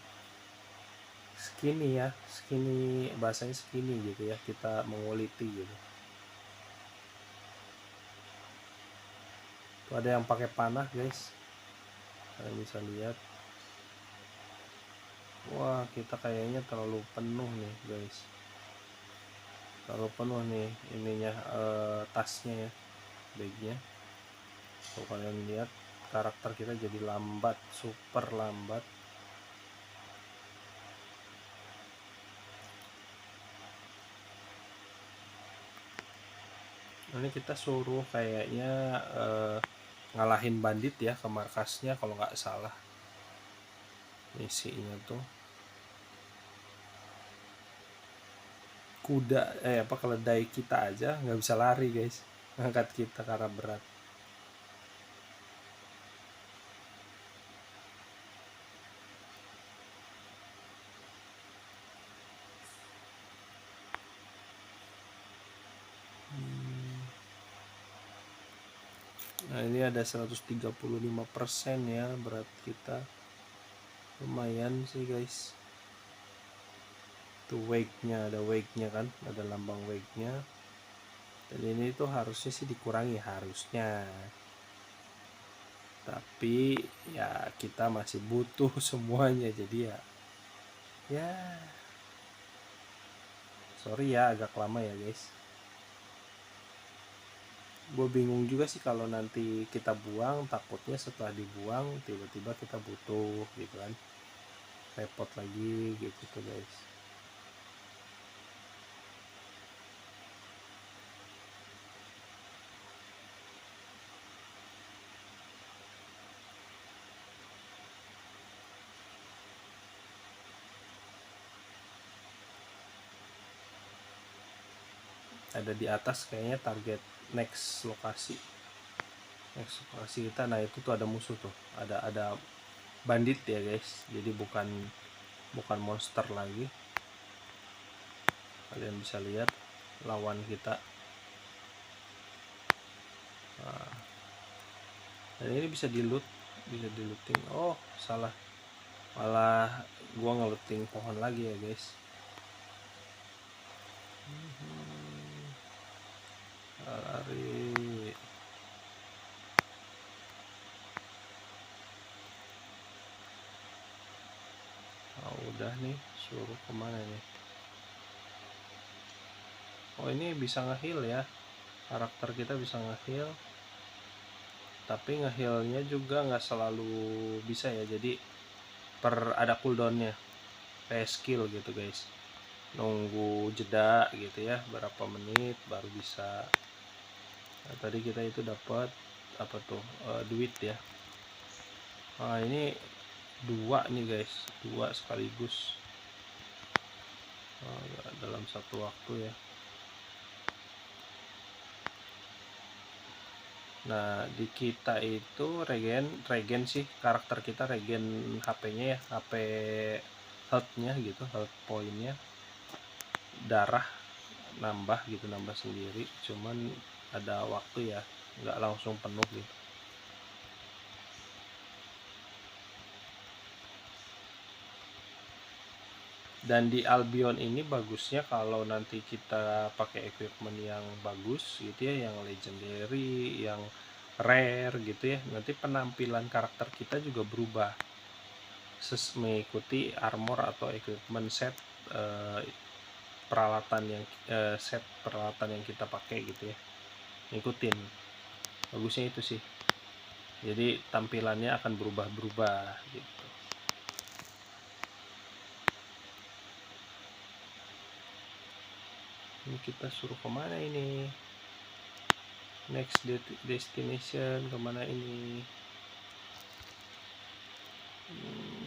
ya, skinny bahasanya skinny gitu ya, kita menguliti gitu. Tuh ada yang pakai panah guys, kalian bisa lihat. Wah, kita kayaknya terlalu penuh nih guys, terlalu penuh nih ininya, tasnya ya, bagnya. Tuh kalian lihat karakter kita jadi lambat, super lambat. Ini kita suruh kayaknya ngalahin bandit ya ke markasnya kalau nggak salah misinya tuh. Kuda apa keledai kita aja nggak bisa lari guys, ngangkat kita karena berat. Nah ini ada 135% ya berat kita, lumayan sih guys. Tuh wake-nya, ada wake-nya kan, ada lambang wake-nya. Dan ini tuh harusnya sih dikurangi harusnya, tapi ya kita masih butuh semuanya, jadi ya sorry ya agak lama ya guys. Gue bingung juga sih kalau nanti kita buang, takutnya setelah dibuang tiba-tiba kita butuh gitu kan, repot lagi gitu tuh guys. Ada di atas kayaknya target next lokasi kita. Nah itu tuh ada musuh tuh, ada bandit ya guys, jadi bukan monster lagi. Kalian bisa lihat lawan kita. Nah, dan ini bisa diluting. Oh salah, malah gua ngeluting pohon lagi ya guys. Lari. Oh, udah nih, suruh kemana nih? Oh ini bisa nge-heal ya, karakter kita bisa nge-heal, tapi nge-healnya juga nggak selalu bisa ya, jadi ada cooldownnya kayak skill gitu guys, nunggu jeda gitu ya berapa menit baru bisa. Nah, tadi kita itu dapat apa tuh, duit ya. Nah ini dua nih guys, dua sekaligus, dalam satu waktu ya. Nah di kita itu regen sih, karakter kita regen HP-nya ya, HP health-nya gitu, health point-nya, darah nambah gitu, nambah sendiri, cuman ada waktu ya, nggak langsung penuh gitu. Dan di Albion ini bagusnya kalau nanti kita pakai equipment yang bagus gitu ya, yang legendary, yang rare gitu ya, nanti penampilan karakter kita juga berubah mengikuti armor atau equipment set, peralatan yang kita pakai gitu ya, ngikutin. Bagusnya itu sih, jadi tampilannya akan berubah-berubah gitu. Ini kita suruh kemana ini, next destination kemana ini?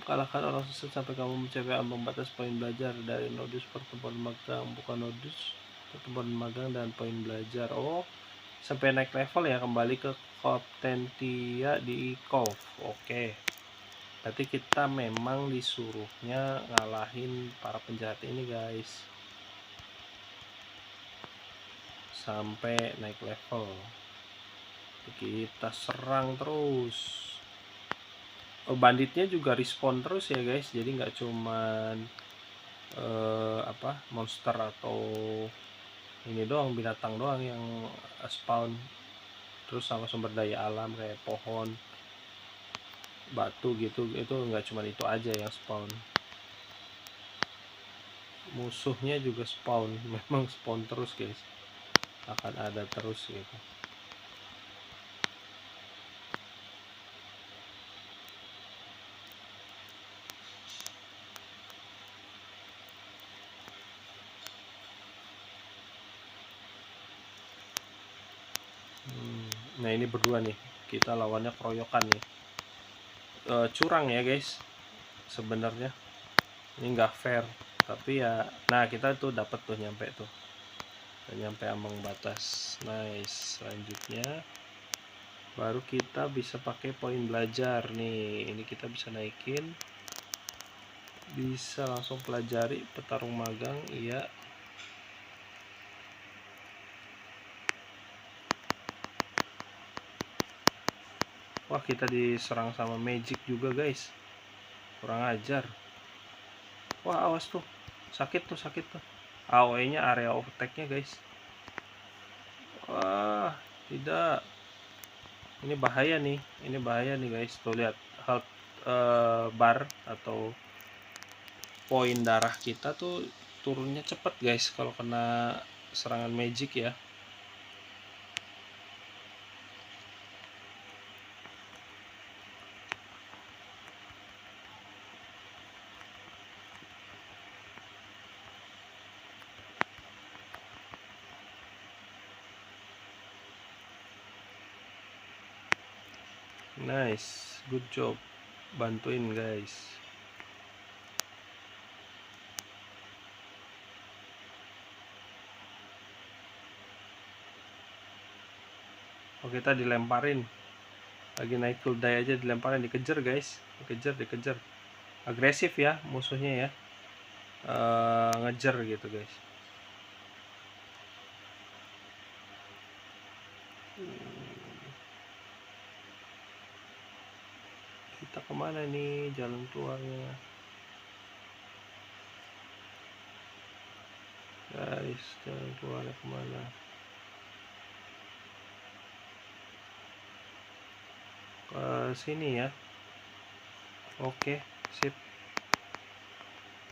Kalahkan orang sesat sampai kamu mencapai ambang batas poin belajar dari nodus pertemuan magang, bukan nodus pertemuan magang dan poin belajar. Oh sampai naik level ya, kembali ke Koptentia di Cove. Oke, berarti kita memang disuruhnya ngalahin para penjahat ini guys, sampai naik level. Kita serang terus. banditnya juga respawn terus ya guys, jadi nggak cuman monster atau ini doang, binatang doang yang spawn. Terus sama sumber daya alam kayak pohon, batu gitu, itu nggak cuma itu aja yang spawn, musuhnya juga spawn. Memang spawn terus guys, akan ada terus gitu. Nah ini berdua nih, kita lawannya keroyokan nih. Curang ya guys sebenarnya, ini nggak fair, tapi ya nah kita tuh dapat tuh nyampe tuh, nyampe ambang batas. Nice, selanjutnya baru kita bisa pakai poin belajar nih. Ini kita bisa naikin, bisa langsung pelajari petarung magang. Iya, wah kita diserang sama magic juga guys, kurang ajar. Wah awas tuh, sakit tuh, sakit tuh. AOE nya area of attack nya guys. Wah tidak, ini bahaya nih, ini bahaya nih guys. Tuh lihat health bar atau poin darah kita tuh turunnya cepet guys kalau kena serangan magic ya. Nice, good job, bantuin guys. Oh kita dilemparin, lagi naik kuldai aja dilemparin, dikejar guys, dikejar. Agresif ya musuhnya ya, ngejar gitu guys. Kita kemana nih jalan keluarnya guys, jalan keluarnya kemana? Ke sini ya. Oke sip,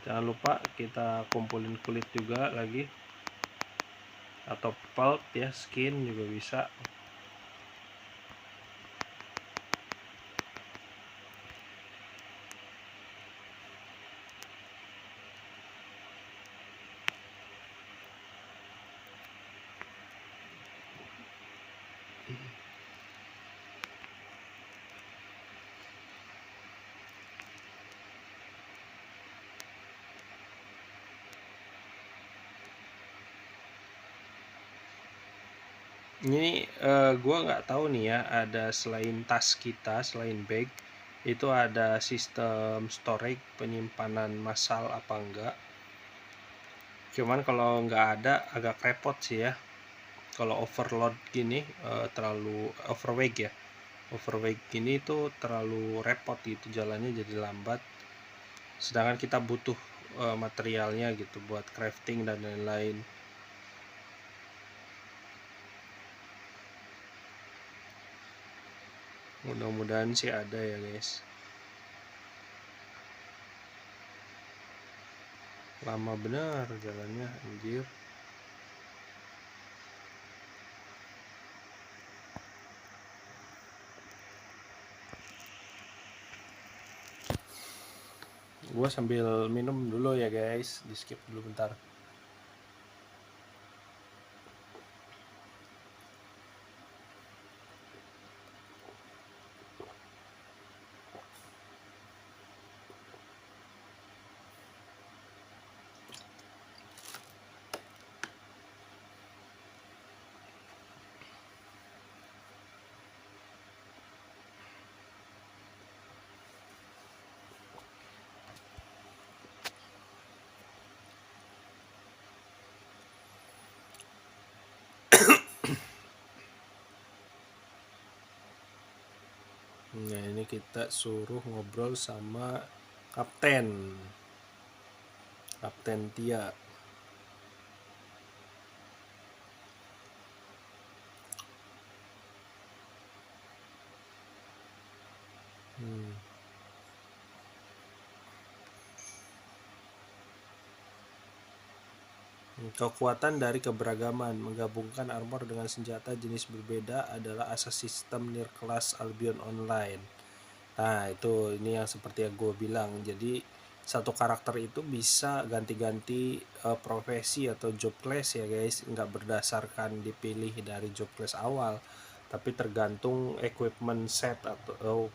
jangan lupa kita kumpulin kulit juga lagi, atau pulp ya, skin juga bisa. Ini gua nggak tahu nih ya, ada selain tas kita, selain bag itu ada sistem storage penyimpanan massal apa enggak. Cuman kalau nggak ada agak repot sih ya. Kalau overload gini, terlalu overweight ya, overweight gini tuh terlalu repot gitu, jalannya jadi lambat. Sedangkan kita butuh materialnya gitu buat crafting dan lain-lain. Mudah-mudahan sih ada ya guys. Lama benar jalannya anjir. Gua sambil minum dulu ya guys, di skip dulu bentar. Nah ini kita suruh ngobrol sama Kapten Tia. Kekuatan dari keberagaman menggabungkan armor dengan senjata jenis berbeda adalah asas sistem Nier Class Albion Online. Nah itu ini yang seperti yang gue bilang, jadi satu karakter itu bisa ganti-ganti profesi atau job class ya guys, nggak berdasarkan dipilih dari job class awal, tapi tergantung equipment set atau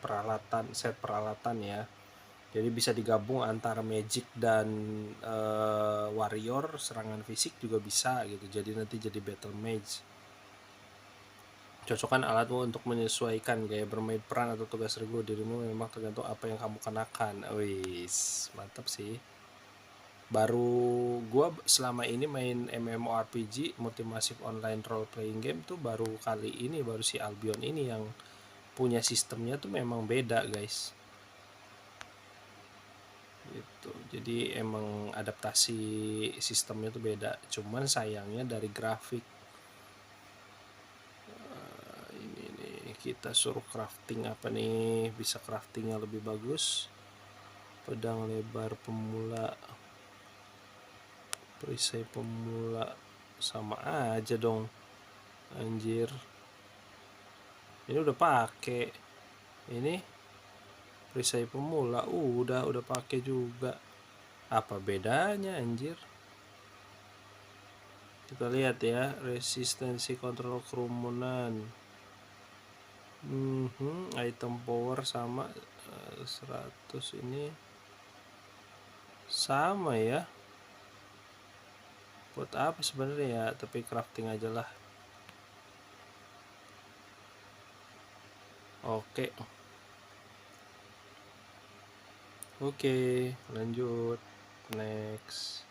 set peralatan ya. Jadi bisa digabung antara magic dan warrior, serangan fisik juga bisa gitu. Jadi nanti jadi battle mage. Cocokkan alatmu untuk menyesuaikan gaya bermain peran atau tugas regu dirimu memang tergantung apa yang kamu kenakan. Wis, mantap sih. Baru gua selama ini main MMORPG multi-massive online role playing game tuh baru kali ini, baru si Albion ini yang punya sistemnya tuh memang beda guys. Gitu. Jadi emang adaptasi sistemnya tuh beda. Cuman sayangnya dari grafik. Ini nih kita suruh crafting apa nih? Bisa craftingnya lebih bagus. Pedang lebar pemula, perisai pemula, sama aja dong. Anjir. Ini udah pakai. Ini perisai pemula udah pakai juga. Apa bedanya anjir? Kita lihat ya, resistensi kontrol kerumunan. Item power sama 100 ini sama ya. Buat apa sebenarnya ya? Tapi crafting aja lah. Oke. Oke, lanjut. Next.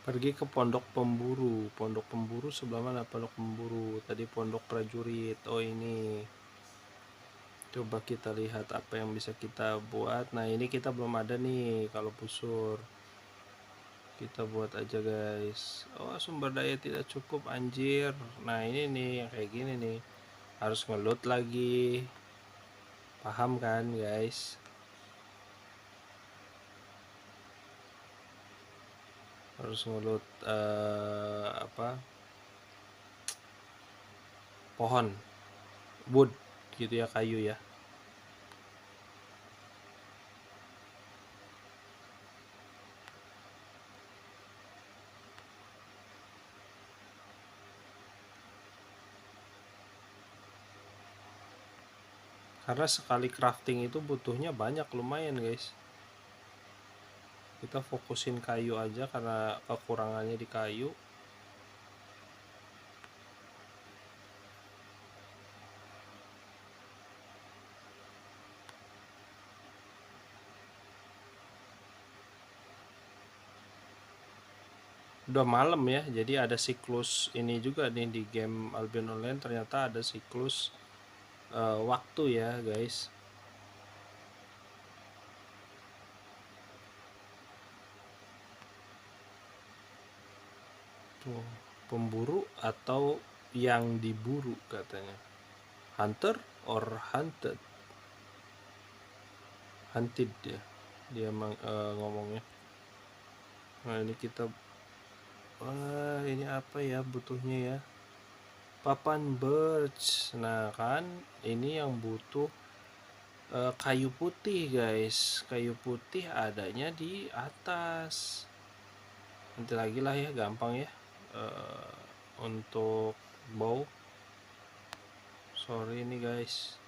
Pergi ke pondok pemburu. Pondok pemburu sebelah mana pondok pemburu? Tadi pondok prajurit. Oh ini. Coba kita lihat apa yang bisa kita buat. Nah ini kita belum ada nih kalau busur. Kita buat aja guys. Oh sumber daya tidak cukup anjir. Nah ini nih yang kayak gini nih. Harus ngeload lagi. Paham kan guys? Harus ngeload apa? Pohon. Wood gitu ya, kayu ya. Karena sekali crafting itu butuhnya banyak, lumayan guys. Kita fokusin kayu aja karena kekurangannya di kayu. Udah malam ya, jadi ada siklus ini juga nih di game Albion Online, ternyata ada siklus waktu ya guys. Tuh, pemburu atau yang diburu katanya. Hunter or hunted? Hunted ya, dia ngomongnya. Nah ini kita, wah ini apa ya butuhnya ya? Papan birch. Nah kan ini yang butuh kayu putih guys. Kayu putih adanya di atas. Nanti lagi lah ya, gampang ya. Untuk bow, sorry nih guys,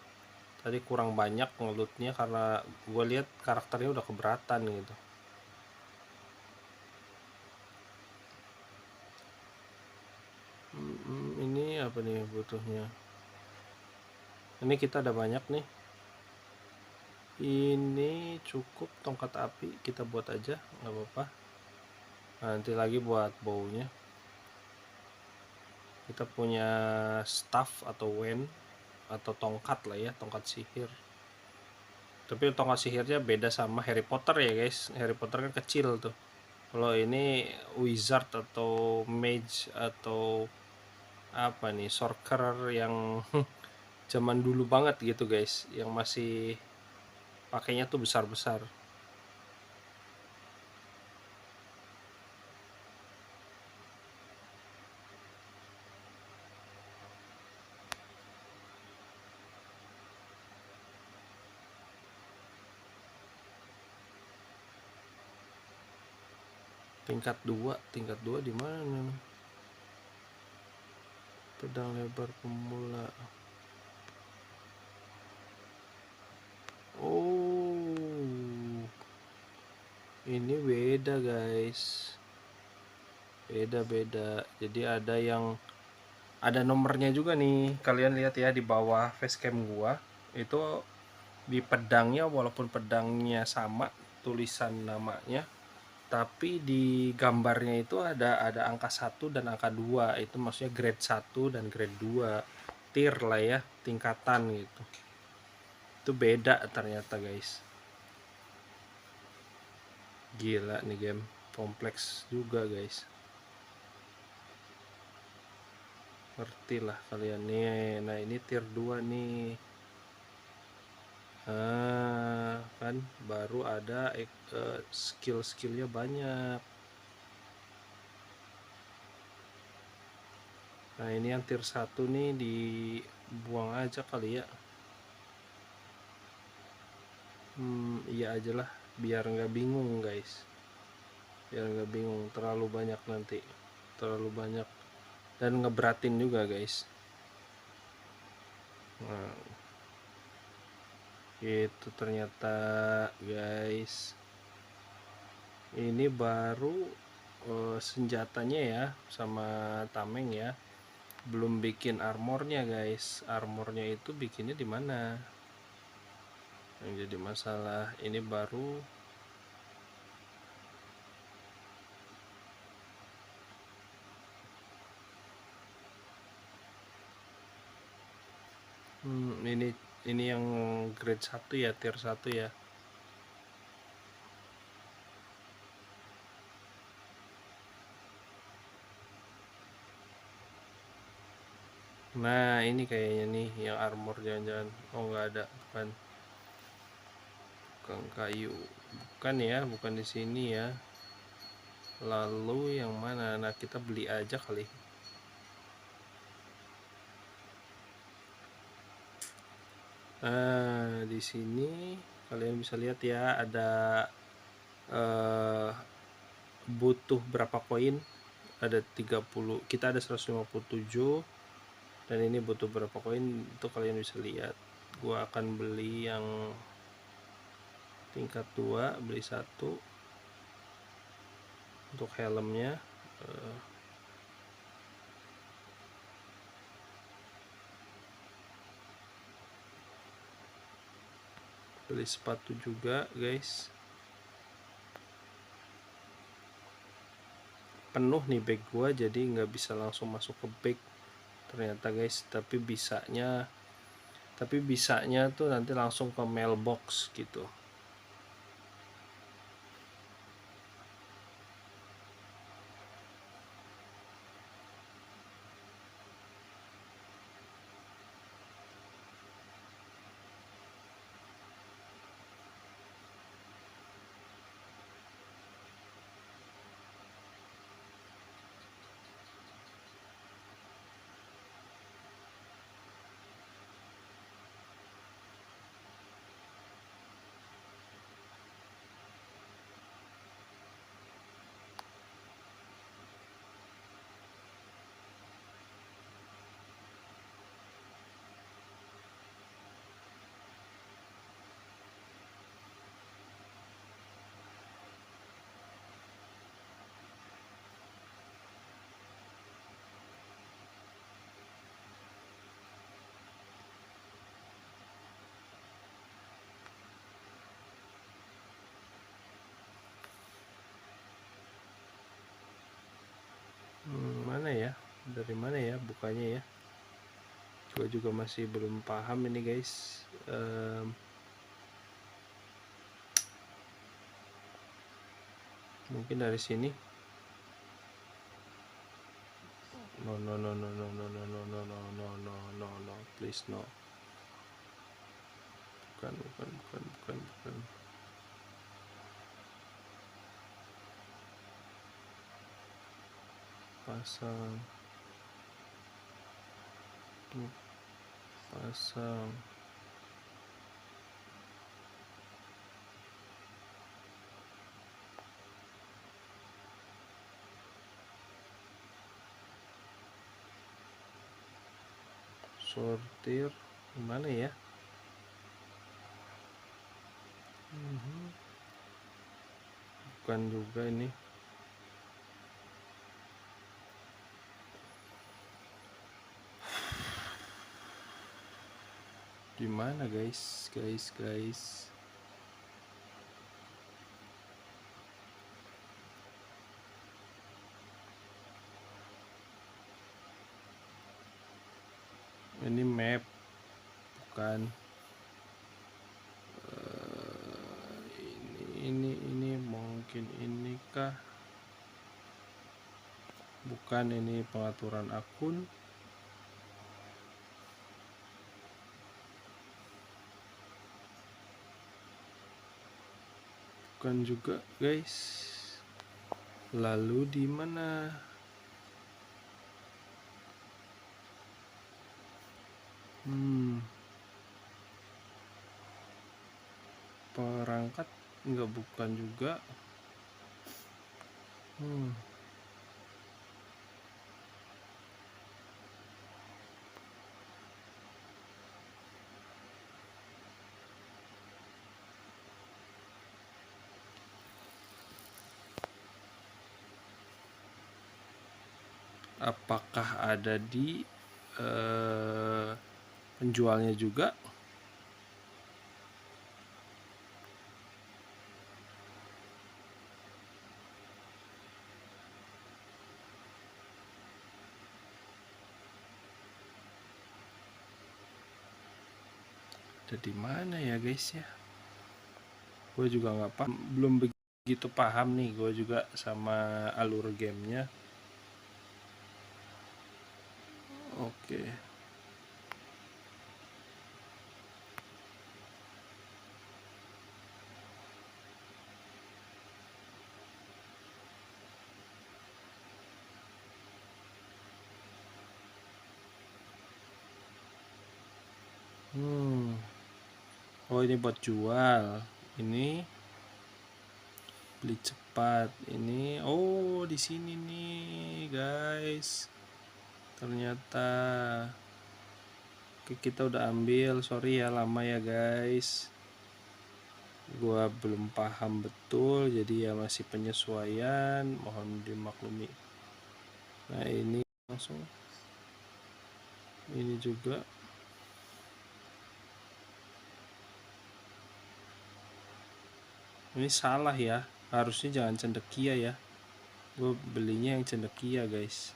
tadi kurang banyak ngelutnya karena gue lihat karakternya udah keberatan gitu. Ini apa nih butuhnya? Ini kita ada banyak nih. Ini cukup tongkat api, kita buat aja nggak apa-apa. Nanti lagi buat baunya kita punya staff atau wen atau tongkat lah ya, tongkat sihir. Tapi tongkat sihirnya beda sama Harry Potter ya guys. Harry Potter kan kecil tuh. Kalau ini wizard atau mage atau apa nih, sorcerer yang zaman dulu banget gitu guys, yang masih pakainya tuh besar-besar. Tingkat 2 di mana? Pedang lebar pemula. Oh, ini beda guys, beda. Jadi ada nomornya juga nih. Kalian lihat ya di bawah facecam gua itu, di pedangnya walaupun pedangnya sama tulisan namanya, tapi di gambarnya itu ada angka 1 dan angka 2. Itu maksudnya grade 1 dan grade 2, tier lah ya, tingkatan gitu. Itu beda ternyata guys. Gila nih game, kompleks juga guys. Ngerti lah kalian nih. Nah ini tier 2 nih. Kan baru ada skill-skillnya banyak. Nah ini yang tier 1 nih dibuang aja kali ya. Iya aja lah, biar nggak bingung guys. Biar nggak bingung, terlalu banyak nanti. Terlalu banyak dan ngeberatin juga guys. Nah, itu ternyata guys. Ini baru senjatanya ya, sama tameng ya. Belum bikin armornya guys. Armornya itu bikinnya di mana? Yang jadi masalah ini baru ini yang grade 1 ya, tier 1 ya. Nah ini kayaknya nih yang armor, jangan-jangan. Oh nggak ada, bukan kayu, bukan ya, bukan di sini ya. Lalu yang mana? Nah kita beli aja kali. Nah di sini kalian bisa lihat ya, ada butuh berapa koin. Ada 30, kita ada 157, dan ini butuh berapa koin itu kalian bisa lihat. Gua akan beli yang tingkat 2, beli 1 untuk helmnya. Beli sepatu juga guys. Penuh nih bag gua, jadi nggak bisa langsung masuk ke bag ternyata guys. Tapi bisanya tuh nanti langsung ke mailbox gitu. dari mana ya bukanya ya, gue juga masih belum paham ini guys. Mungkin dari sini. No, please no. Bukan. Pasang. Sortir gimana ya? Bukan juga ini. Gimana guys? Ini map bukan. Ini mungkin ini kah? Bukan, ini pengaturan akun. Bukan juga guys. Lalu di mana? Perangkat enggak, bukan juga. Apakah ada di penjualnya juga? Ada di mana ya guys ya? Gue juga nggak paham, belum begitu paham nih gue juga sama alur gamenya. Oke. Oh, ini buat jual. Ini beli cepat. Ini di sini nih guys. Ternyata kita udah ambil. Sorry ya lama ya guys. Gua belum paham betul, jadi ya masih penyesuaian, mohon dimaklumi. Nah, ini langsung. Ini juga. Ini salah ya, harusnya jangan cendekia ya. Gue belinya yang cendekia guys.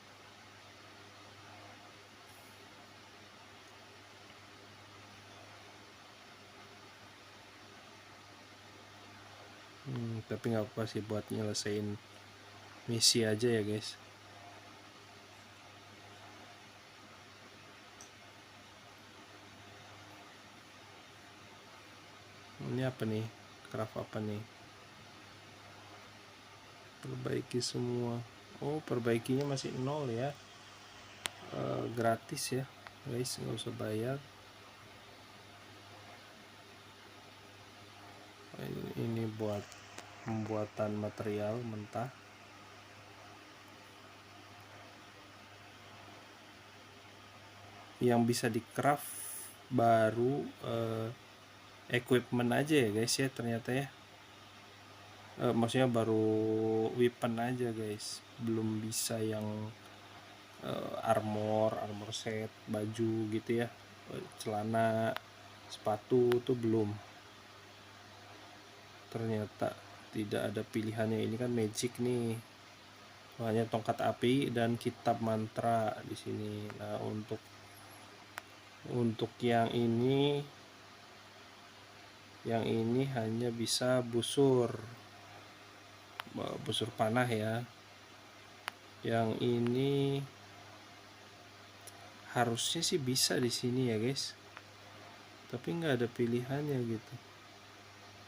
Tapi nggak apa sih, buat nyelesain misi aja ya guys. Ini apa nih? Craft apa nih? Perbaiki semua. Oh, perbaikinya masih 0 ya. Gratis ya guys, nggak usah bayar. Ini buat pembuatan material mentah. Yang bisa di craft baru equipment aja ya guys ya, ternyata ya. Maksudnya baru weapon aja guys, belum bisa yang armor set, baju gitu ya, celana, sepatu tuh belum. Ternyata tidak ada pilihannya. Ini kan magic nih, hanya tongkat api dan kitab mantra di sini. Nah, untuk yang ini hanya bisa busur panah ya. Yang ini harusnya sih bisa di sini ya guys, tapi nggak ada pilihannya gitu.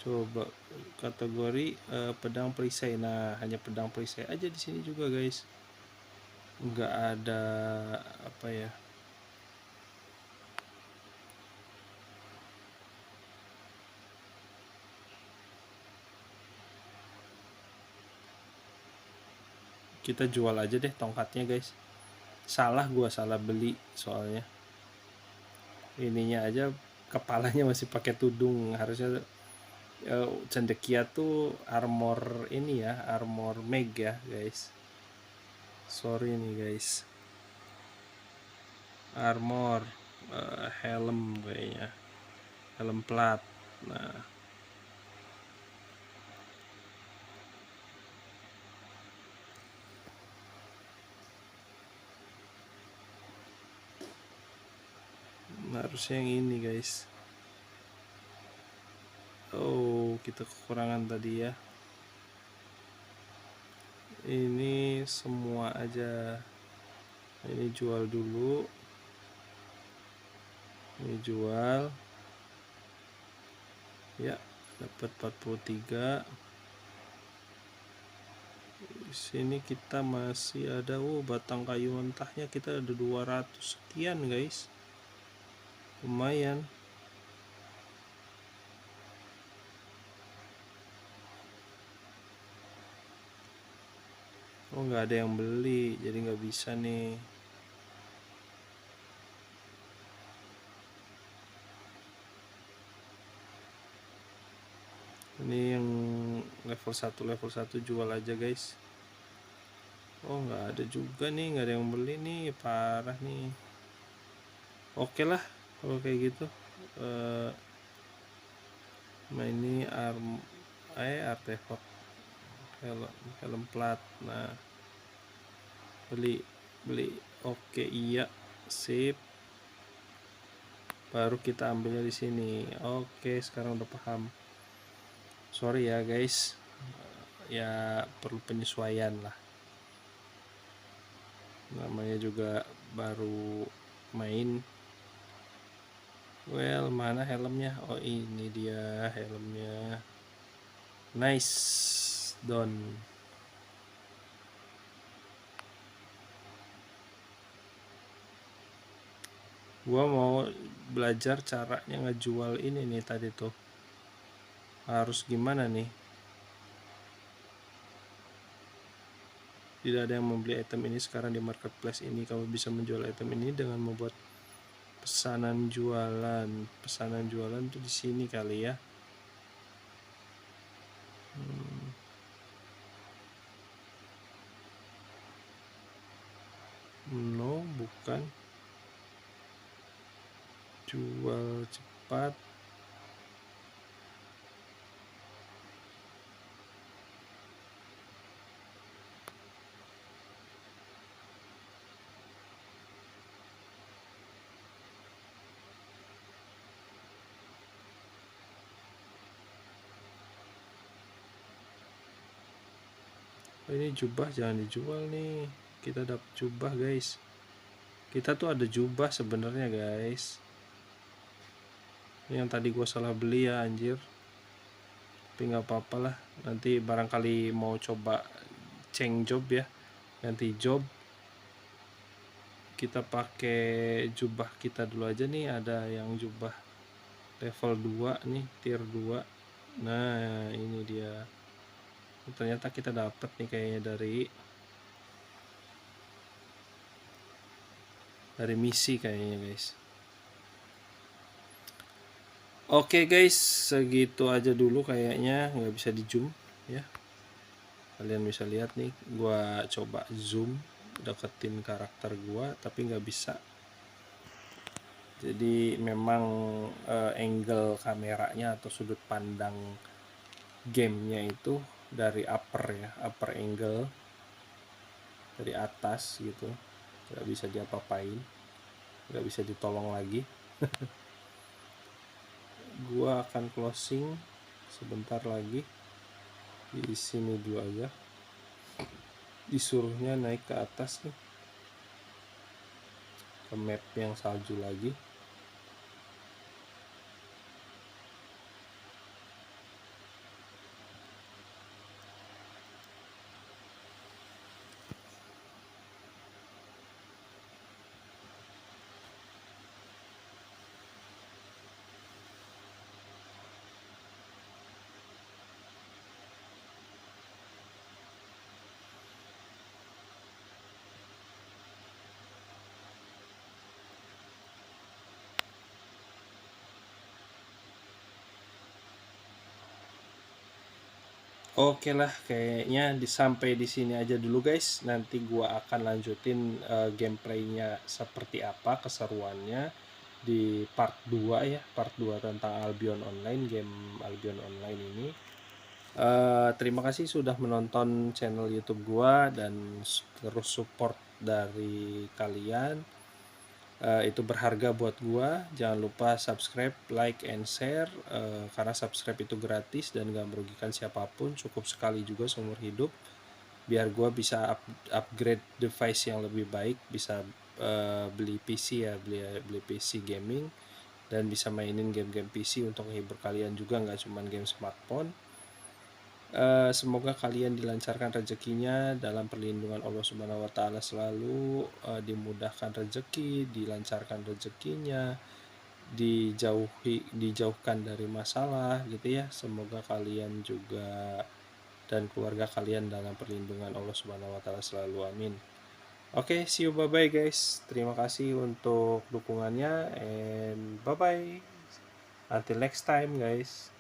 Coba kategori pedang perisai. Nah, hanya pedang perisai aja di sini juga guys, nggak ada apa ya, kita jual aja deh tongkatnya guys. Salah beli soalnya ininya aja, kepalanya masih pakai tudung. Harusnya cendekia tuh armor ini ya, armor mag ya guys. Sorry nih guys, armor helm kayaknya, helm plat. Nah, harusnya yang ini guys. Oh, kita kekurangan tadi ya. Ini semua aja. Ini jual dulu. Ini jual. Ya, dapat 43. Di sini kita masih ada batang kayu mentahnya kita ada 200 sekian guys. Lumayan. Oh, nggak ada yang beli, jadi nggak bisa nih. Ini yang level 1 jual aja guys. Oh, nggak ada juga nih, nggak ada yang beli nih, parah nih. Oke lah kalau kayak gitu. Nah, ini artefak helm plat. Nah, beli. Oke, iya, sip. Baru kita ambilnya di sini. Oke, sekarang udah paham. Sorry ya guys, ya perlu penyesuaian lah, namanya juga baru main. Well, mana helmnya? Oh, ini dia helmnya. Nice done. Gua mau belajar caranya ngejual ini nih tadi tuh. Harus gimana nih? Tidak ada yang membeli item ini sekarang di marketplace ini. Kamu bisa menjual item ini dengan membuat pesanan jualan. Pesanan jualan tuh di sini kali ya. No, bukan. Jual cepat. Ini jubah jangan dijual nih. Kita dapat jubah guys. Kita tuh ada jubah sebenarnya guys. Ini yang tadi gue salah beli ya anjir. Tapi nggak apa-apa lah. Nanti barangkali mau coba change job ya. Ganti job. Kita pakai jubah kita dulu aja nih. Ada yang jubah level 2 nih, tier 2. Nah, ini dia. Ternyata kita dapat nih kayaknya dari misi kayaknya guys. Oke guys, segitu aja dulu kayaknya, nggak bisa di zoom ya. Kalian bisa lihat nih, gua coba zoom deketin karakter gua tapi nggak bisa. Jadi memang angle kameranya atau sudut pandang gamenya itu dari upper ya, upper angle. dari atas gitu, nggak bisa diapa-apain, nggak bisa ditolong lagi. Gua akan closing sebentar lagi, di sini dulu aja, disuruhnya naik ke atas nih, ke map yang salju lagi. Oke lah, kayaknya sampai di sini aja dulu guys. Nanti gua akan lanjutin gameplaynya seperti apa keseruannya di part 2 ya, part 2 tentang Albion Online, game Albion Online ini. Terima kasih sudah menonton channel YouTube gua dan terus support dari kalian. Itu berharga buat gua. Jangan lupa subscribe, like, and share, karena subscribe itu gratis dan gak merugikan siapapun, cukup sekali juga seumur hidup, biar gua bisa upgrade device yang lebih baik, bisa beli PC ya, beli PC gaming, dan bisa mainin game-game PC untuk menghibur kalian juga, nggak cuma game smartphone. Semoga kalian dilancarkan rezekinya, dalam perlindungan Allah Subhanahu wa taala selalu, dimudahkan rezeki, dilancarkan rezekinya, dijauhkan dari masalah gitu ya. Semoga kalian juga dan keluarga kalian dalam perlindungan Allah Subhanahu wa taala selalu, amin. Oke, see you, bye bye guys. Terima kasih untuk dukungannya, and bye bye. Until next time guys.